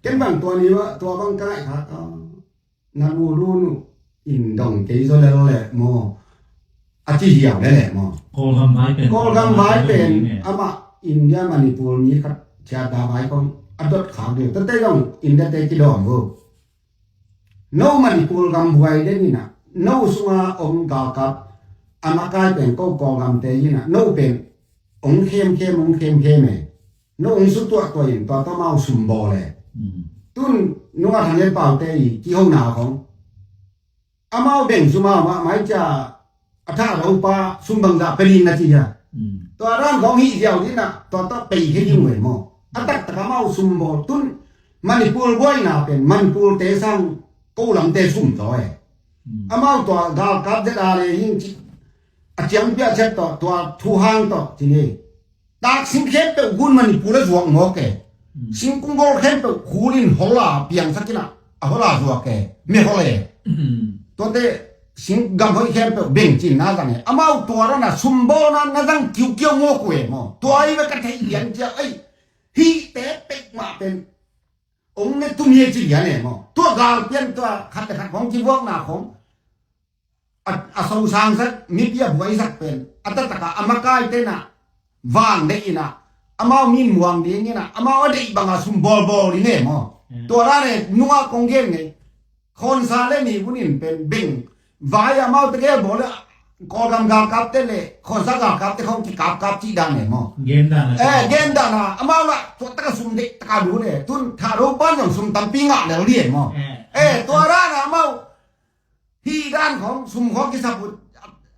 เก็บบางตัวนี้ว่าตัวบางใกล้คัดนันวูรูนอินดงเกย์โซเลโลแหละมออาชีพเดียวได้แหละมอโกลกำไว้เป็นอามาอินเดียมณิปุรนี้ครับชาดาไว้ของอัดดขาวเดียวแต่เรื่องอินเดียเตจิดองก็โนมณิปุรกำไว้ได้นี่นะโนสุงาองกากับอามากายเป็นก็กองำเตยินะโนเป็นองเข้มโนองสุตัวเองตัวต้องมาสุ่มบอเลยตุนนัวทางเล่นเปล่าเตยที่ห้องหนาวของอามาเบ่งสุมาไม่จะถ้าเราปาสุ่มบังดาเป็นนาทีอะตัวร่างของฮิเดียวนี่นะตัวต้องปีให้ยิ่งเหมือนมออัตตะมาสุ่มบอตุนมันปูลบ่อยนาเป็นมันปูลเตสังกูหลังเตสุ่มต่อยอามาตัวดาวกับเด็กอะไรยิ่งอาจารย์เปียเช็ดตัวทูหางตัวที่นี่ตากสิงเข้มเป็นกุนมันปูเลสวงหมอกแกสิงกุงโกเข้มเป็นคูลินฮอลลาเปียงสักกินะฮอลลาสวงแกไม่ฮอลเลยตัวเตสิงกำหอยเข้มเป็นเบ่งจีนน่าจังเนี่ยอามาตัวนั้นน่ะสุ่มโบนั้นน่าจังเกี่ยวงอกเว้ยมั้งตัวไอ้เวกันเทียนเจ้าไอ้ฮีเตะเป็กมาเป็นองค์เนี่ยตุ้มเยี่ยจีนเนี่ยมั้งตัวกาลเปลี่ยนตัวขัดของจีวรหน้าของ อาสงสารสักมีเพียบไว้สักเป็นอัตตะกะอามากายเตนะวางได้นะอามามีหมวงดีงี้นะอามาอดีตบางอาสุมบอลนี่เนี่ยมั้งตัวนั้นเนี่ยนัวกงเกงไงคนซาเลนี่วุ้นเป็นบิงวายอามาตะเกียบบอกเลยกอลกำกับเตเลยคนสักกับเตเขาที่กับที่ดังเนี่ยมั้ง เกมด้านนะ เกมด้านนะอามาละตัวตะกสุมเด็กตะกดูเนี่ยทุนถ้ารูปปั้นอย่างสุมตัมปิงอ่ะแล้วเรียนมั้งตัวนั้นอามาที่ด้านของสุมของกิสบุ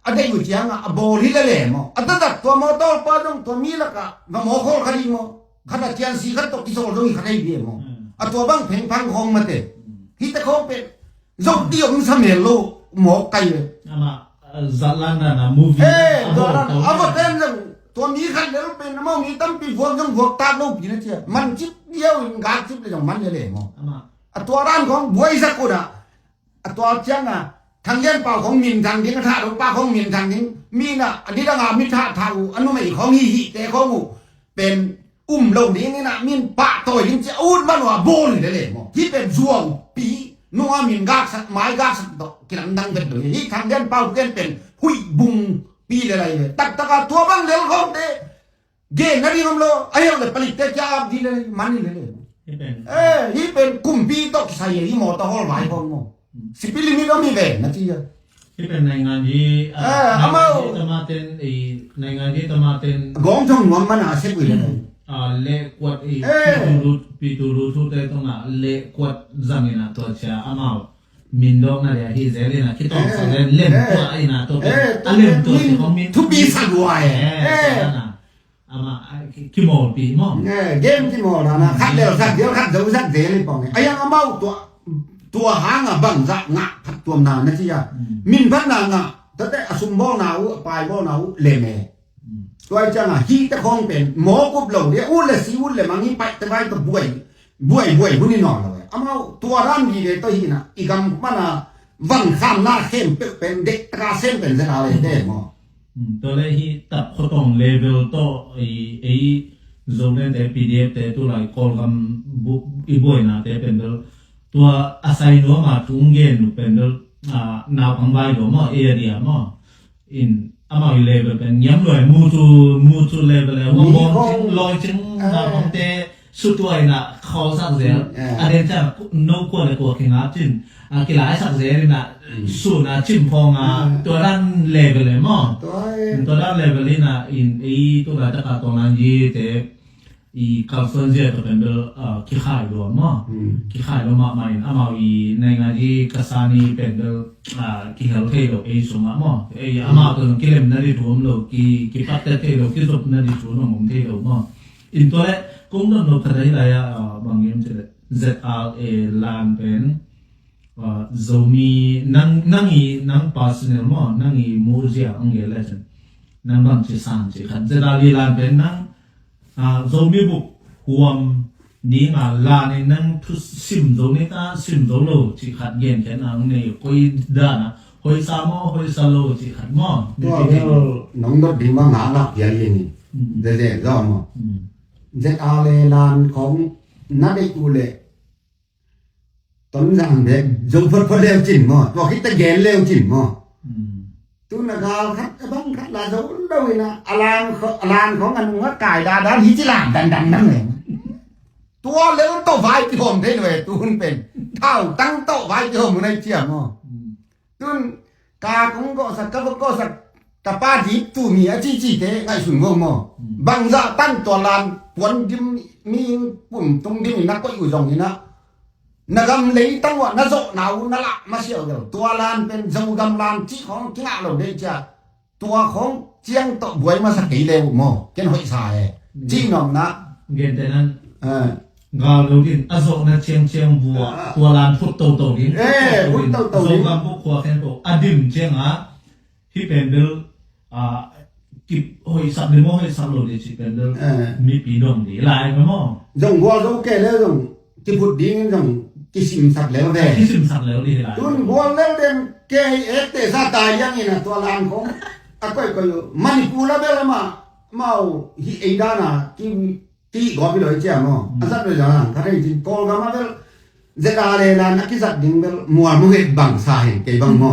อันเดียวจังอ่ะบอลที่เล่มั้งอันนั้นตัวมอเตอร์ป้าจงตัวมีละกะน้ำหอคอคดีมั้งขณะเจียนสีขัดตกกิโซลงขนาดนี้มั้งอันตัวบังเพ่งพังคงมาเตะที่ตะเขาเป็นจบเดียวมันสมัยโลหมอไก่เลย อามาจัดลันนะมูฟี่ ตัวนั้นเอามาเป็นจังตัวมีขันเดียวเป็นมั่งมีตั้มปีพวกจังพวกตาโลปีนั่นเชียมันจิบเดียวงานจิบเลยจังมันเลยมั้ง อามา อันตัวด้านของบวยสักคนอ่ะอันตัวเจ้าน่ะทางเย็นเป่าของมินทางดิ้งท่าของป้าของมินทางดิ้งมีน่ะอันนี้ต่างหากมิท่าทางอันนู้นไม่ของฮีแต่ของกูเป็นอุ้มลงดิ้งนี่น่ะมินปะตัวดิ้งจะอูดมันว่าโบนเลยมั้งที่เป็นช่วงปีนัวมินกากสักไม้กากสักดอกกินดังเป็นเลยที่ทางเย็นเป่าเกินเป็นหุยบุงปีอะไรเลยตักตะการตัวบ้างเลี้ยงเขาเตะเกณฑ์นั่นนี่มันโลไอ้เราเลยผลิตเตะจ้าดีเลยมันนี่เลย ที่เป็น ที่เป็นกลุ่มปีตกใส่ที่หมอตะฮอลหลายคนมั้งสิบปีลิมิตก็มีแหวนนะที่ ที่เป็นในงานที่ตมาเต็นในงานที่ตมาเต็น กองช่องนวลมันอาเซียนเลย เละกวดปีตูรูทุเตตรงน่ะเละกวดจามินะตัวเชียอามามินดอกน่ะเดี๋ยวที่เซเลนะคิดต้องเซเลเล่มตัวไอ้น่ะตัวเป็นเล่มตัวที่ของมิน ทุกปีสักวันอามาคิโมปีมั้ง เกมที่หมอนะคัดเดียวสักเดียวคัดเดียวสักเดียวเลยปองไอ้ยังอามาตัวหางอ่ะบังจะงะพัดตัวนานะที่อ่ะมินพัดนางอ่ะแต่อสุมบ่อหนาวปลายบ่อหนาวเลเมตัวจังอ่ะฮีตะคองเป็นหมอกุบหลงเดี๋ยวอุ้นเลยสิอุ้นเลยมังนี้ไปแต่ไปตัวบวยพวกนี้นอนเลยอามาตัวร้านดีเลยตัวฮีน่ะอีกำมันอ่ะวันข้ามหน้าเข้มเป็นเด็กตราเส้นเป็นเส้นอะไรได้หมอตัวเลขที่ตัดข้อตรงเลเวลโตไอ้โซนเนี่ยแต่ PDF แต่ตัวไหนคอลกัมบุอีบวยนะแต่เป็นตัวอาศัยหนูมาทุ่งเงินเป็นนาวพังใบหนูมาเอเรียมาอินอามาเลเวลเป็นย้ำเลยมูทูเลเวลเลยว่าบองลอยจึงนาวพังเตสุดตัวน่ะเขาสักเสียอันเดียจะโน้กว่าเลยกว่าแข่งอาจินกีฬาสักเสียนี่น่ะสู้น่ะจิมพองตัวด้านเลเวลเลยมั้งตัวด้านเลเวลนี่น่ะอินตัวด้านตะการตรงนั้นยี่แต่คาลฟันเจตัวเป็นขี้ข่ายรวมมั้งขี้ข่ายรวมมาอินอามาในงานที่กัสานีเป็นขี้เหลวเทโลสมัมั้งอามาตัวนั้นกิเลมนาดีรวมโลขี้ปัตเตเทโลขี้จบนาดีรวมมุมเทโลมั้งอินตัวเล็กคงต้องนกกระไรได้บางอย่างเช่น ZRA ลานเป็นzomi nang personal mo nang i murjia ang election nang bang chi san chi khat ZRA lan pen nang zomi bu huam ni ma la ni nang thu sim zo ni ta sim zo lo chi khat gen ken ang ne koi da na hoi sa mo hoi sa lo chi khat mo nong dot di ma nga la ya yin ni de zo mo ZRA ลานของนาได้กูเลยตอนนั้นเด็กจงพอเร็วจริงมั้งตัวคิดตะเกนเร็วจริงมั้งตัวนักข่าวคัดบ้างคัดลาโซ่ด้วยนะอลานของอันว่าไก่ดาฮิจิลานดังนั่นเลยตัวเร็วโตไฟที่ผมเท่เลยตัวมันเป็นเท่าตั้งโตไฟที่ผมในเชียมั้งตัวกาของก็สักก็สักแต่ป้าที่ตัวมีอาชีพเท่ไงสุนงงมั้งบางจะตั้งตัวลานปวนยิ้มมีปุ่มตรงนี้นักก็อยู่ตรงนี้นะนักำเลยตั้งว่านักโจหนาวนั่นละมาเชียวเดียวตัวลานเป็นจมูกำลานที่ของที่งาเราได้จ้ะตัวของเจียงตะบวยมาสักกี่เร็วมั้งเกินหอยสายจริงหรอนะเงินแต่นั้นกาลูดินอโศกนะเชียงบัวตัวลานพุทโตดินพุทโตดินโซกำบุกขัวแค่โตอดิมเชียงที่เป็นเรื่องกิบหอยสับหรือไม่หอยสับโลดิที่เป็นเรื่องมีปีดงดีลายมั้งจงวัวจงแก่แล้วจงที่พุทดิ้งจงกิสิมสับแล้วเด้กิสิมสับแล้วดีลายตุนวัวแล้วเด่นแก่เตะซาตายยังไงนะตัวลานของก็อยู่มันปูแล้วเบลมาเมาฮิเอดานะที่ก็ไปเลยเจ้ามั้งอาจารย์เลยนะเขาได้จริงกอลกันมาเบล Zedare la nakizat dingbel mual muhit bangsa hen kay bang mo.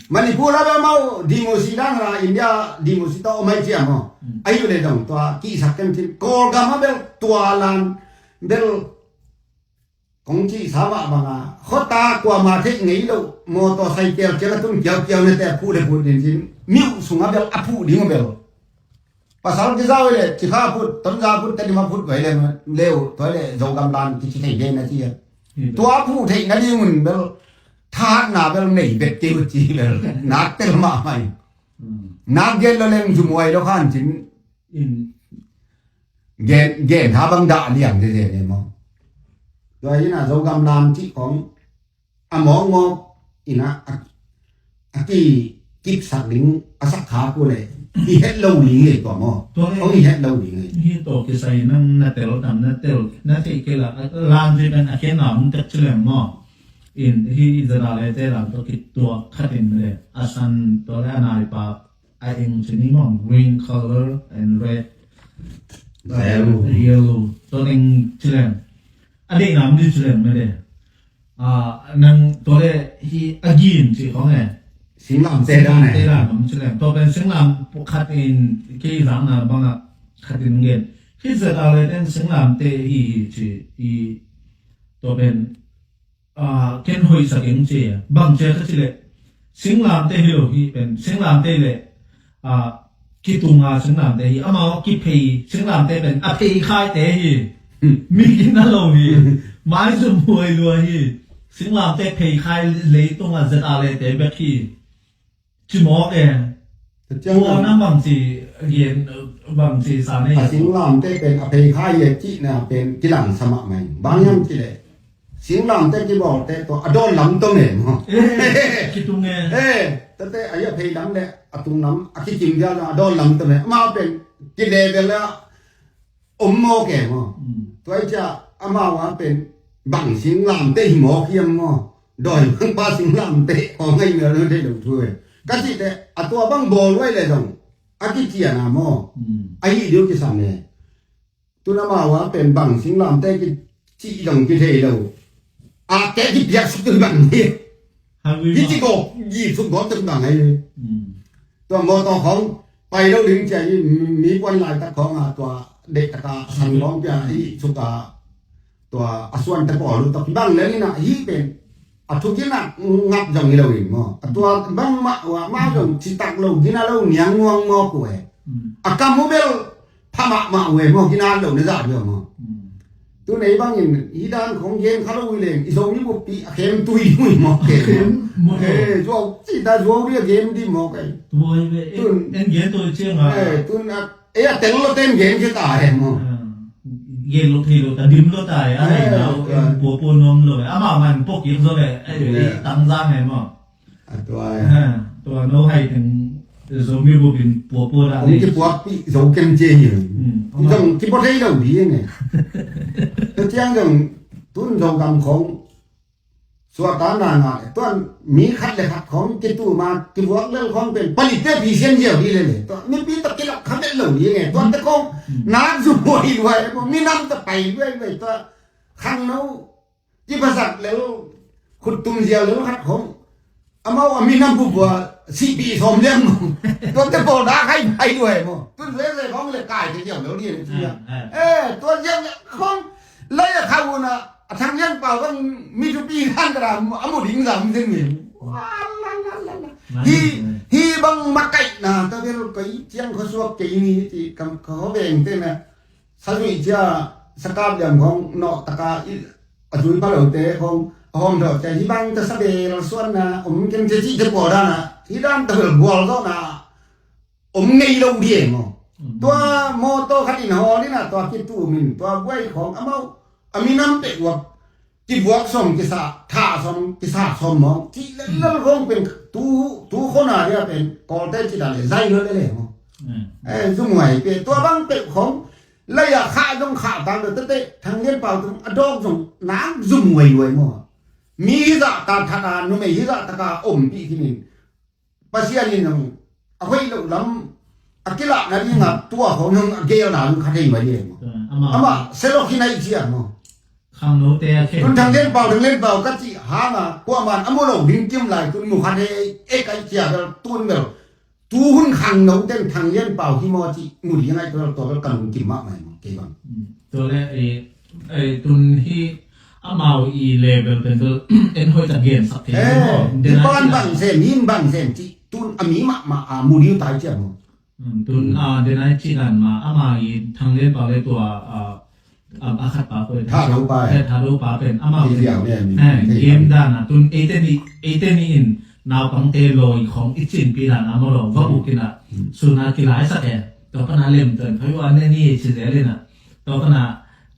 Manipura ba mau di mo sidang la India di mo sita o mai chia mo. Ayo le dong tua ki sakem tin kol gama bel tualan bel kong chi sama banga khota kwa ma thik ngei lo motorcycle chela tum kiao kiao ne te pu le pu din tin miu sunga bel apu ding bel. Pasal ki zaw le chi kha pu ton za pu te ma pu vai le leo to le zo gam lan ki chi thei de na chiตัวผู้ที่นั่นนี่มันเบลทาหนาเบลไม่เบ็ดเกี่ยวจีเบลนักเตลมาไม่นักเกลเล่นจุมวยแล้วข้านจินเกนท้าบังดาเลี้ยงเจ๊เนี่ยมั้งโดยน่ะเรากำลังที่ของอมองงอินะที่กิบสักลิงอสักขากูเลยที่เฮ็ดเล่าหลีไงตัวมั้งเขาที่เฮ็ดเล่าหลีไงที่โตกิใส่นั่งนาเตลดำนาเตลนาที่เกล่าลานที่เป็นอาเคนหนามจัดเฉลิมมั้งอินที่จะอะไรเตลตัวกิตัวขัดอินเลยอาสันตัวแรกนายปาไอเอ็งชนิดมั้ง green color and red yellow ตัวเองเฉลิมอันนี้น้ำที่เฉลิมไม่ได้นั่งตัวแรกที่อากินที่เขาไงสิงลำเตด้าไหนเตด้าผมเฉลิมตัวเป็นสิงลำปกขัดอินที่ร้านน่ะบางอ่ะขัดอินเงินที่จะอะไรเป็นสิงลำเตอีตัวเป็นเกินหอยสักอย่างเจี๋ยบางเจ้าก็เฉลิมสิงลำเตฮิโร่ที่เป็นสิงลำเตเลยกิตุงาสิงลำเตฮีอามากิเพย์สิงลำเตเป็นอเพย์ค่ายเตฮีมีกินนั่นลงฮีไม้สมวยรวยฮีสิงลำเตเพย์ค่ายเลยตรงอ่ะจะอะไรเตแบบที่จิมอกเองตัวนั้นบางทีเรียนบางทีสารเนี่ยสิงลำเต้เป็นอภัยค่ายจีน่ะเป็นกีฬาสมัครใหม่บางอย่างที่เลยสิงลำเต้ที่บอกเต้ตัวอดอนลำตัวเนี่ยมั้งคิดตรงไงแต่ไอ้อภัยลำเนี่ยอตุงลำอคิจิมยาอดอนลำตัวเนี่ยมาเป็นกิเลสเป็นแล้วโมแก่มั้งตัวไอ้จ้าอามาว่าเป็นบังสิงลำเต้หิมอเขียมมั้งโดยเพิ่งป้าสิงลำเต้ของให้เงินได้ดูช่วยก็ที่แต่ตัวบังบอลไว้เลยตรงอากิเจียนะมั้งไอ้เดียวกี่สามเนี่ยตัวน้ำมาว่าเป็นบังสิงลำเต้กี่จีดงกี่เทเราแกกี่เปียกสุดตัวบังเนี่ยที่จีโก้ยี่สุดก้อนตัวบังไงตัวมอตัวของไปแล้วดึงใจมีวันหลายตะของตัวเด็กตะสังร้องจะที่สุดตัวอสวนตะปอรู้ตัวบังเลยนี่นะยี่เป็นทุกที่น่ะงับจังนี่เราเองมั้งตัวบังมาว่ามาจังจิตักเรากินอะไรเนียงงวงงอป่วยกำโมเบลพม่ามาเว้ยมั้งกินอะไรเราเนี่ยจ้าเดียวมั้งตัวไหนบางอย่างอีด้านของเย็นเขาเราเลยอีโซนี่บุปผีเข้มตุยมุ้ยมั้งเข้มจ้าจิตาจ้าเรียกเข้มดีมั้งกันตัวเอ็นเย็นตัวเชื่อมาตัวน่ะเต็งเราเต็มเย็นจะตายมั้งเย็นลงทีลงแต่ดิมก็ตายอะไรเราปัวปนมเลยอามามันพวกยิงก็เลยไอ้ตั้งซ่าไงมั้งตัวโน้ให้ถึงโซมีบุบินปัวได้ผมจะปัวปีโซกันเจอยู่ต้องที่ประเทศเราดีไงแต่ที่ยังตุนโซกำของส่วนการงานตัวมีคัดเลยคัดของกิตูมากิบวกเรื่องของเป็นผลิตได้พิเศษเยอะดีเลยตัวมีปีตะกี้เราคัดได้เหล่านี้ไงตัวตะกงน้ำสุ่มวยด้วยมีน้ำตะไปด้วยตัวข้างโน้ที่ภาษาแล้วขุดตุ้มเดียวแล้วคัดของอามาว่ามีน้ำบุบว่า4 ปีสมเลี้ยงตัวตะโกนด่าใครไปด้วยมั้งตัวเลี้ยงของเลยกายเดียวแล้วนี่ตัวเลี้ยงของเลยเขาน่ะทางยังเปล่าก็มีทุกปีข้างกระดาษอมุดิงสามถึงหนึ่งฮีบังมาไก่นะแต่เดี๋ยวก็เจียงเขาสวกใจนี่ที่คำเขาแบ่งเต้นนะสักวิจาสกัดอย่างของเนาะตะกาจุยพระเหล่าเตะของห้องเดาใจที่บังจะสเปรย์ส่วนนะกินเจจีจะปวดนะที่ด้านตะเหือบวลก็นะไงเราเดียงตัวโมโตขัดอินหอนี่นะตัวคิดตู้มินตัวไว้ของอามีน้ำเตะว่าที่บวกสมกิสาท่าสมกิสาสมมองที่เรื่องของเป็นตู้คนอะไรเป็นกอลเต้จิตอะไรใจเลยมั้งสมัยเป็นตัวบังเป็นของเลยอะขาต้องขาตามเด็ดทางเลี้ยงเปล่าต้องอดองส่งน้ำสุ่มไว้มั้งมีจะตาทานุ่มมีจะตะกาปีที่นี่ภาษานี่น้องเอาไว้เราล้ำอักละนั่นนี่นะตัวของน้องเกี่ยวหนาลูกขัดให้มาเยอะมั้งอามาเซลล์ที่ไหนเชียมั้งเ ข้างโน้ตแต่แค่ คุณทางเล่นเป่าก็จีหามาพวกมันอโมโลดิ้งจิ้มไหลคุณหมู่คันเอกไอเจียตุนแบบตูหุ่นขังน้องเต้นทางเล่นเป่าที่มอจีหมู่ยังไงตัวกันจิ้มมากไหมเกี่ยวกับ ตัวแรกไอ้ตุนที่อามาอีเลเวลเป็นตัวเอ็นหอยตะเกียนสักที ที่บ้านบางเส้นยิ้มบางเส้นจีตุนอามีมามูดิวตายเจ้ามั้ง ตุนเดี๋ยวนั้นที่นั่นมาอามาอีทางเล่นเป่าเลยตัวอาคัดป่าเป็นทารุป่าเป็นอามาเกมด้านน่ะตุนเอเตนี่อินนาวปังเตโลของอิจินปีนั้นอามาโลว่าบุกินะสุนัขกีฬาสักแก่ตัวก็น่าเล่มเตินเพราะว่านี่สิเดเลยนะตัวก็น่า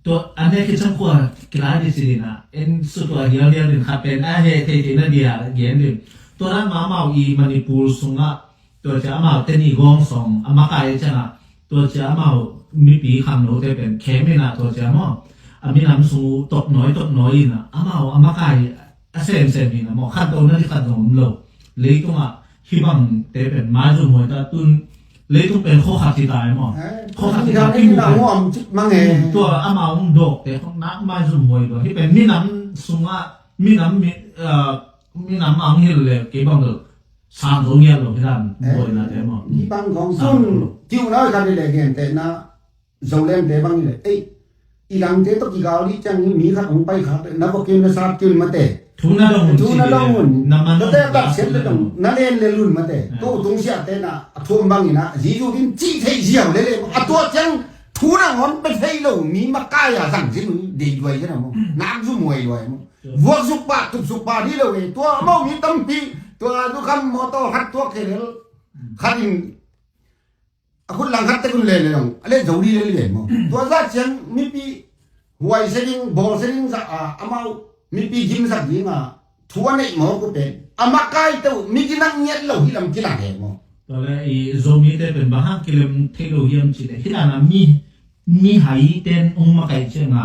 ตัวอันนี้คือช่างขวากีฬาดิสินะเอ็นสุดตัวเดียวหนึ่งครับเป็นเฮเทตินาเดียเกียนหนึ่งตัวนั้นมาเมาอีมันนิปูสุงะตัวจะมาเตนี่กองสองอามากายจังอ่ะตัวจะมามีปีคำโน้ตเป็นแค่ไม่นาตัวจะมามีน้ำสูตกน้อยนะอามากายเซมนี่นะหมอขั้นตัวนั้นที่ขั้นตรงโลเลยตรงอ่ะที่บังเตเป็นไม้จุ่มหัวตาตุนเลยต้องเป็นข้อขัดที่ตายหมอข้อขัดที่ตายที่มุกตัวอามาอุ้งดกแต่ของนักไม้จุ่มหัวตัวที่เป็นมีน้ำสูงอ่ะมีน้ำอังเฮลเลยเก็บบังเลยสามตัวเงี้ยหรอพี่ท่านบ่อยนะแต่หมอที่บางของซุนจิ้วน้อยกันเลยเงี้ยแต่นะโซเล่มแต่บางเลยอีหลังเตตกี่กาวนี่จังมีขัดองไปขัดนับว่ากินซาบกินมาเตทุนน่าลงน้ำมันแต่ตัดเสร็จแล้วต้องนั่นเองเลยรุ่นมาเตตัวตรงเสียแต่นะทุ่มบางนี่นะจีจูดินจีเทียมเลยตัวจังทุนอ่ะมันเป็นไทยโลมีมากายสั่งสิมึงดีด้วยใช่ไหมมึงน้ำซุ่มวยด้วยมึงวัวสุปาตุสุปาที่เราเองตัวมั่มีตั้มปีตัวทุกคำมอโต้หัดตัวเกลือขัดคุณหลังขัดแต่คุณเลยน้องอะไรจะดีเลยมั้งตัวซาเชียงมีปีหวยเสียงบอลเสียงสักอามามีปีจิมสักดีมาทัวร์ในหมอก็เป็นอามากายตัวมีกินังเงี้ยเราที่ลำกินอะไรมั้งตอนแรกโซมีแต่เป็นบ้านกิเลมเทโลเยียมจิตที่นั่นมีหายเต้นองมาไกเชื่อง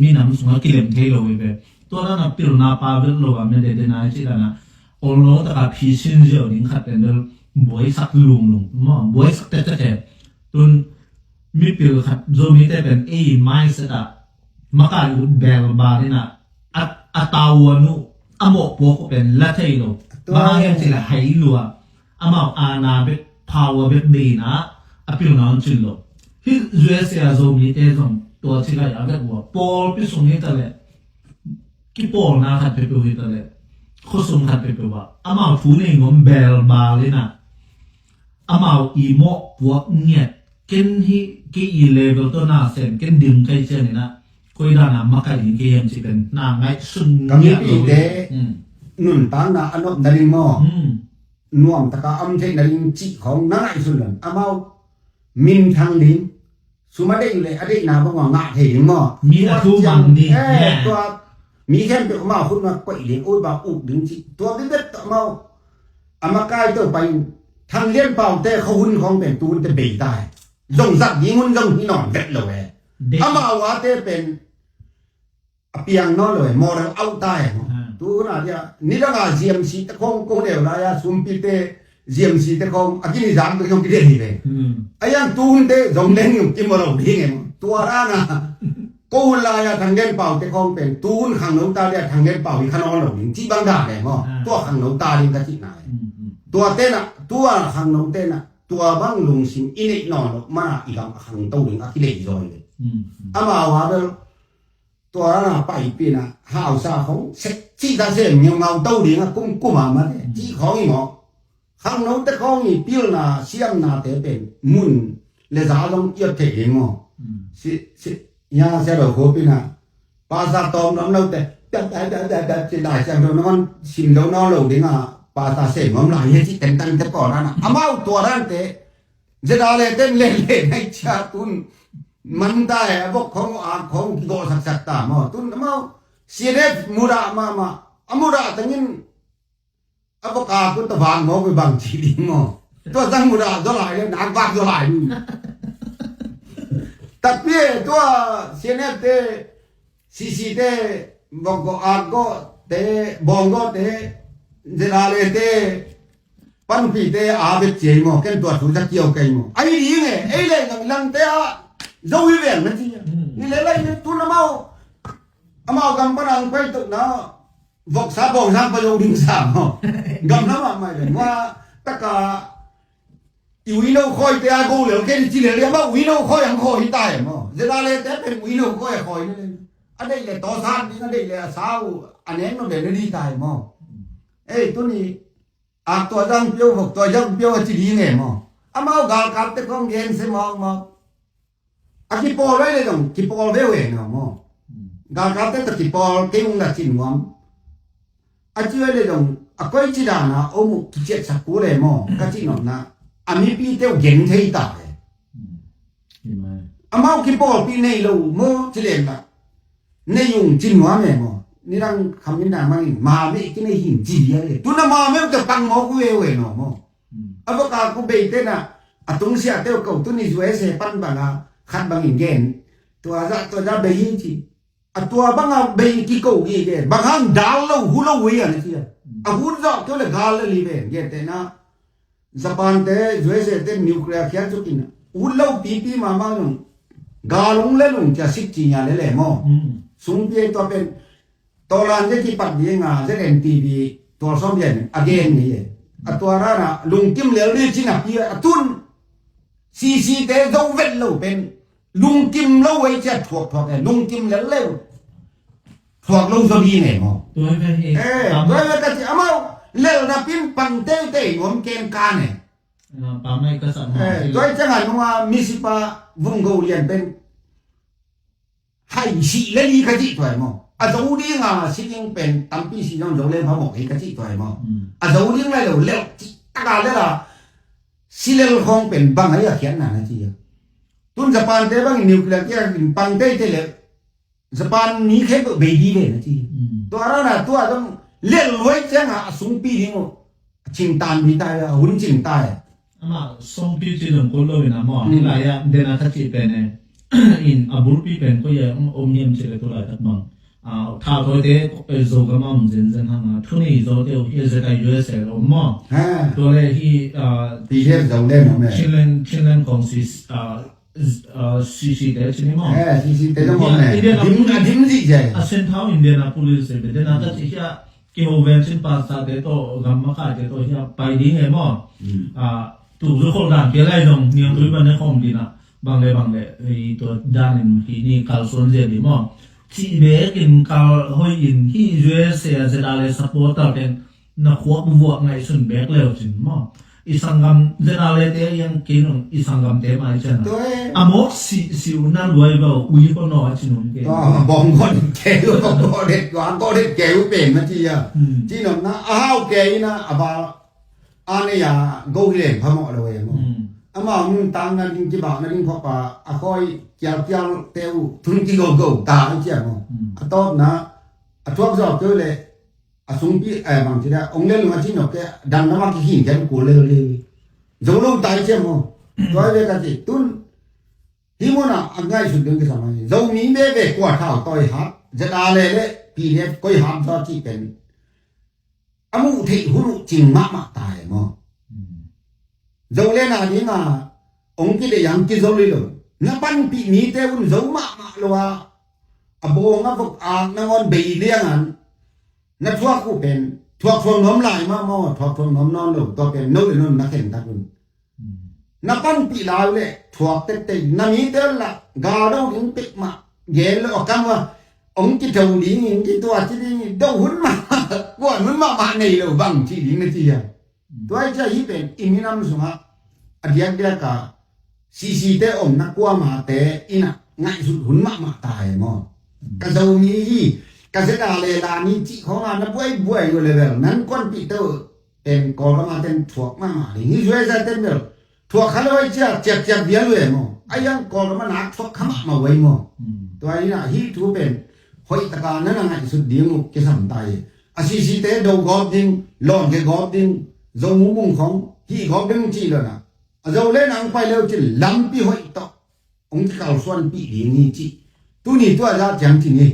มีน้ำสงกิเลมเทโลเวตัวนั้นปิลนาปาเวลโลไม่ได้เดินอะไรจิตนะโอโลตะกับพิชินเจ้าดิ้งขัดเป็นเดิมบวยสักลุงมั้งบวยสักแต่ตุนมีปิลขัดโซมีแต่เป็นไม่เสด็จมาการอุดเบลบาร์นี่นะอัตาวนุอโมกโปกเป็นละเทโลบางอย่างสิละหายลัวอามาอาณาเบกพาวเบกดีนะอภิรนันจิโลที่ยูเอสเอโซมีเตส่งตัวที่ละอย่างเบกว่าปอลพิสุนิตเลยกี่ปอลนะขัดเปเปอร์ฮิตเลยข้อสงขัดเปเปอร์ว่าอามาฟูนี่งมเบลบาร์เลยนะอามาอีโมกพวกเนี่ยเกินที่กี่เลเวลตัวน่าเซนเกินดึงใครเช่นนี่นะคุยด้านนั้นมากันเกมสิเป็นนางไงซึ่งเนี่ยนุ่นตางนาอันนั้นนาริมอน่วมตะกาอัมเทนาริมจีของนายสุนันอามามินทางลิงสุมาได้เลยอดีตนาบังว่างาเห็นมอมีแต่ทุบังดีตัวมีแค่เป็นมาคุณมาก๋วยเลี้ยงอุ้ยบาอุดึงจีตัวเด็ดๆมาอามาใกล้ตัวไปทางเลี้ยงเป่าแต่เขาหุ่นของเป็นตูนแต่เบยได้จงสักยิงหุ่นจงที่นอนเด็ดเลยอามาว่าเตเป็นเปียงน้อยเลยมอเราเอาตายตัวน่ะเนี่ยนี่ละงาเจียมสีตะคงคงเดียวนะยาสุมพิเตเจียมสีตะคงอากินิจามตะคงกิเลนี่เลยไอ้ยังตูนเตจงเล่นอยู่กินมาเราดีไงตัวร้านะกูลายทางเล่นเป่าตะคงเป็นตูนขังน้ำตาเนี่ยทางเล่นเป่าอีกขนอนเราอย่างที่บางด่าเลยมั้งตัวขังน้ำตาดินกะทินายตัวเต้นอ่ะตัวขังน้ำเต้นอ่ะตัวบางลุงสิงอินินอนมาอีกขังตู้หนึ่งอากิเลสเลยอามาว่าเบลตัวนั้นไปปีน่ะหาวซาของเซ็กซี่ตาเสียงยังเงาเต้าดีนะกุ้มมาเนี่ยที่ของอีหมอข้างโน้นแต่ของอีปีน่ะเสียงน่ะแต่เป็นมุนเลซ่าต้องเอียดเถียงมั้งสิยาเสียดอกหัวปีน่ะภาษาตอมน้ำเราแต่จะได้จังโดนสิมโดนน้องเราดีน่ะภาษาเสียงมันหลายที่เต็มตั้งแต่ก่อนน่ะอามาตัวนั้นแต่จะได้เต้นเล่นให้ชาตุนมันได้พวกของโกสักตามอตุนมาเสียเด็ดมูระมามูระตั้งยินพวกกุตบานมอไปบางทีดิมอตัวตั้งมูระตัวไหลเลยนักบาดตัวไหลแต่เพื่อตัวเสียเด็ดเตซีเตบอกก็เตบองก็เตเจราเลเตปันปีเตอาเบเจมอเกินตัวสุดจะเกี่ยวกันมอไอ้ดีไงไอ้เลยลังเตะdâu như vậy nó gì, như lấy này tu nó mau, Amao gam parang quay tụ nó vọc sa bong sang pa yo ding sa mo. Gam na ma mai wa tất cả uy no khoi te a go le ke chi le ma uy no khoi ang khoi tai mo. Je da le te pe uy no khoi khoi ne. A dei le to san ni a dei le sao anen no de đi tai mo. Ê tu ni a to dang pyo vok to dang pyo chi di ne mo. Amao ga kap te kong gen se mo. A ki po le dong ki po ve we no mo. Ga kap te ki po ke ung la chin ngom. A chi le dong a koi chi da na o mu ki chet sa ku le mo. Ka chi no na a mi pi te gen thei ta le. Amao ki po pi nei lo mo chi le na. Nei yung chin ngom me mo. Ni đang khám đến đàn mang mà mấy cái này hình gì vậy? Tôi nó mà mấy cái bằng máu của em nó mà. À bữa cả cũng bị thế nào? À tung xe theo cầu tôi đi dưới xe pan bằng là khăn bằng hình gen. Tôi ra bị gì? À tôi bằng là bị cái cầu gì vậy? Bằng hàng đá lâu hú lâu vậy à này chứ? À hú rõ tôi là gà lên đi về vậy thế nào? Japan thế dưới xe thế nuclear khác chút kia. Hú lâu pi mà nó gà lông lên lông chả xích chi nhà lấy mà. Súng bia tôi bênตัวร้านที่ปัดดีงาจะเอ็นทีวีตัวซ้อมเย็นอเกนนี่ตัวร้านลุงกิมเหลียวรีชินับเยอะตุนซีเตโดเวลโลเป็นลุงกิมเล่าไว้จะถกเนี่ยลุงกิมเหลียวเล่าถกลงสบีเนี่ยมั้งตัวไม่เอ๊ะด้วยกันที่อามาเล่านะพิมปังเต้หวมเกณฑ์การเนี่ยปาไม่ก็สั่งด้วยจังหวะว่ามิสิปะวงโกเลียนเป็นให้สีเลลีกะจิตัวมั้งà dấu đi ngà xin những bền tắm pi xin trong dấu lên phá một cái gì tuổi mà à dấu đi lại đầu leo tất cả đấy là xin lên không bền bằng ấy là khiến nào là gì tuân Japan thế bằng nuclear kia bằng đây thế là Japan ní khép bị đi về là gì tôi nói là tôi trong lên lối chứ ngà súng pi đi một chỉnh tàn bị tai huấn chỉnh tai mà súng pi chỉ dùng cô lôi nè mà lại à đây là thắt chip này in abur pi pen có gì ôm niệm chỉ là tôi lại thắt mong thao thôi thế rồi cái mong dân hàng thứ này rồi đều hiện giờ tại US rồi mà tôi đây khi thì hết dòng lên mà trên lên còn CC đấy chứ mà CC đấy nó này điểm gì vậy Sen thao Indianapolis rồi bên đó chỉ là cái hồ ven trên Pasa đấy tôi gắm mắc cả đấy tôi là bay đi nghe mà tụ rồi không làm cái này rồi nhiều thứ bên đấy không đi nào bằng lệ thì tôi đang thì đi cao xuống gì đi mà chị bé in cao hơi in khi dưới xe sẽ đào lên support tạo nên nó khoác buộc ngày xuân bé lều chính mà isangam sẽ đào lên thế yang kia nó isangam thế mà chứ à mốt xíu na đuôi vào uy con nó chỉ nón cái bong con kéo có đẹp kéo bền mà chị à chị nó áo kéo na bà anh ấy à go lên phá mọ rồi mà mà mình tăng là những cái bảo là những họ coi kéo theo thun cái gầu ta ấy chứ mà tốt na thuốc giọt chơi lệ súng bị bằng thế đó ông lên mà chỉ nó cái đằng nó mà cái hình cái của lê giống lâu tay chứ mà nói về cái gì tuân thì muốn là ngay sự đứng cái sao này dấu mí về quả thảo tôi hát rất là lệ đấy vì thế coi hát cho chịเป็นamu thị huru chỉnh mạ tài mà dấu lên là thế mà ông kia để yang kia dấu lên rồi nó ban bị mí thế cũng dấu mạ rồi à bố nó phục nó ngon bì liang ăn nó thuốc cũngเป็นthuốc phòng nóm lại mà thuốc phòng nóm non rồi tôiเป็นnấu để nó khen ta luôn nó ban bị lạiเลยthuốc tết nó mí thế là gà đâu những tết mà ghé là ở cam mà ông kia trầu đi những cái tua chỉ đi đâu hút mà quả hút mà này rồi bằng chỉ đi cái gì à tôi cho ýเป็นอีมีน้ำสูงอ่ะอันเดียกเดียกะซีเตอมนักกว่ามาเตอินะง่ายสุดหุ่นมาตายมั้งกระเจ้ามีกระเสดาเลลานี่จีของมันนับบ่อยอยู่เลยแบบนั้นคนปีเตอร์เป็นกอลมาเป็นถั่วมานี่ช่วยจะเต็มเลยถั่วเขาเลยเจ็บเดียวเลยมั้งไอ้ยังกอลมาหนักถั่วขมักมาไว้มั้งตัวนี้นะฮีทูเป็นหอยตะการนั่นง่ายสุดเดียวมุกจะทำตายอาซีเตดูกอบดิ้งลองเกกอบดิ้งดงมุงของฮีกอบดิ้งจีเลยนะดงเล่นอังไปแล้วจีลำปีหอยต่อองค์เก่าส่วนปีนี้จีตัวนี้ตัวจะจังที่นี่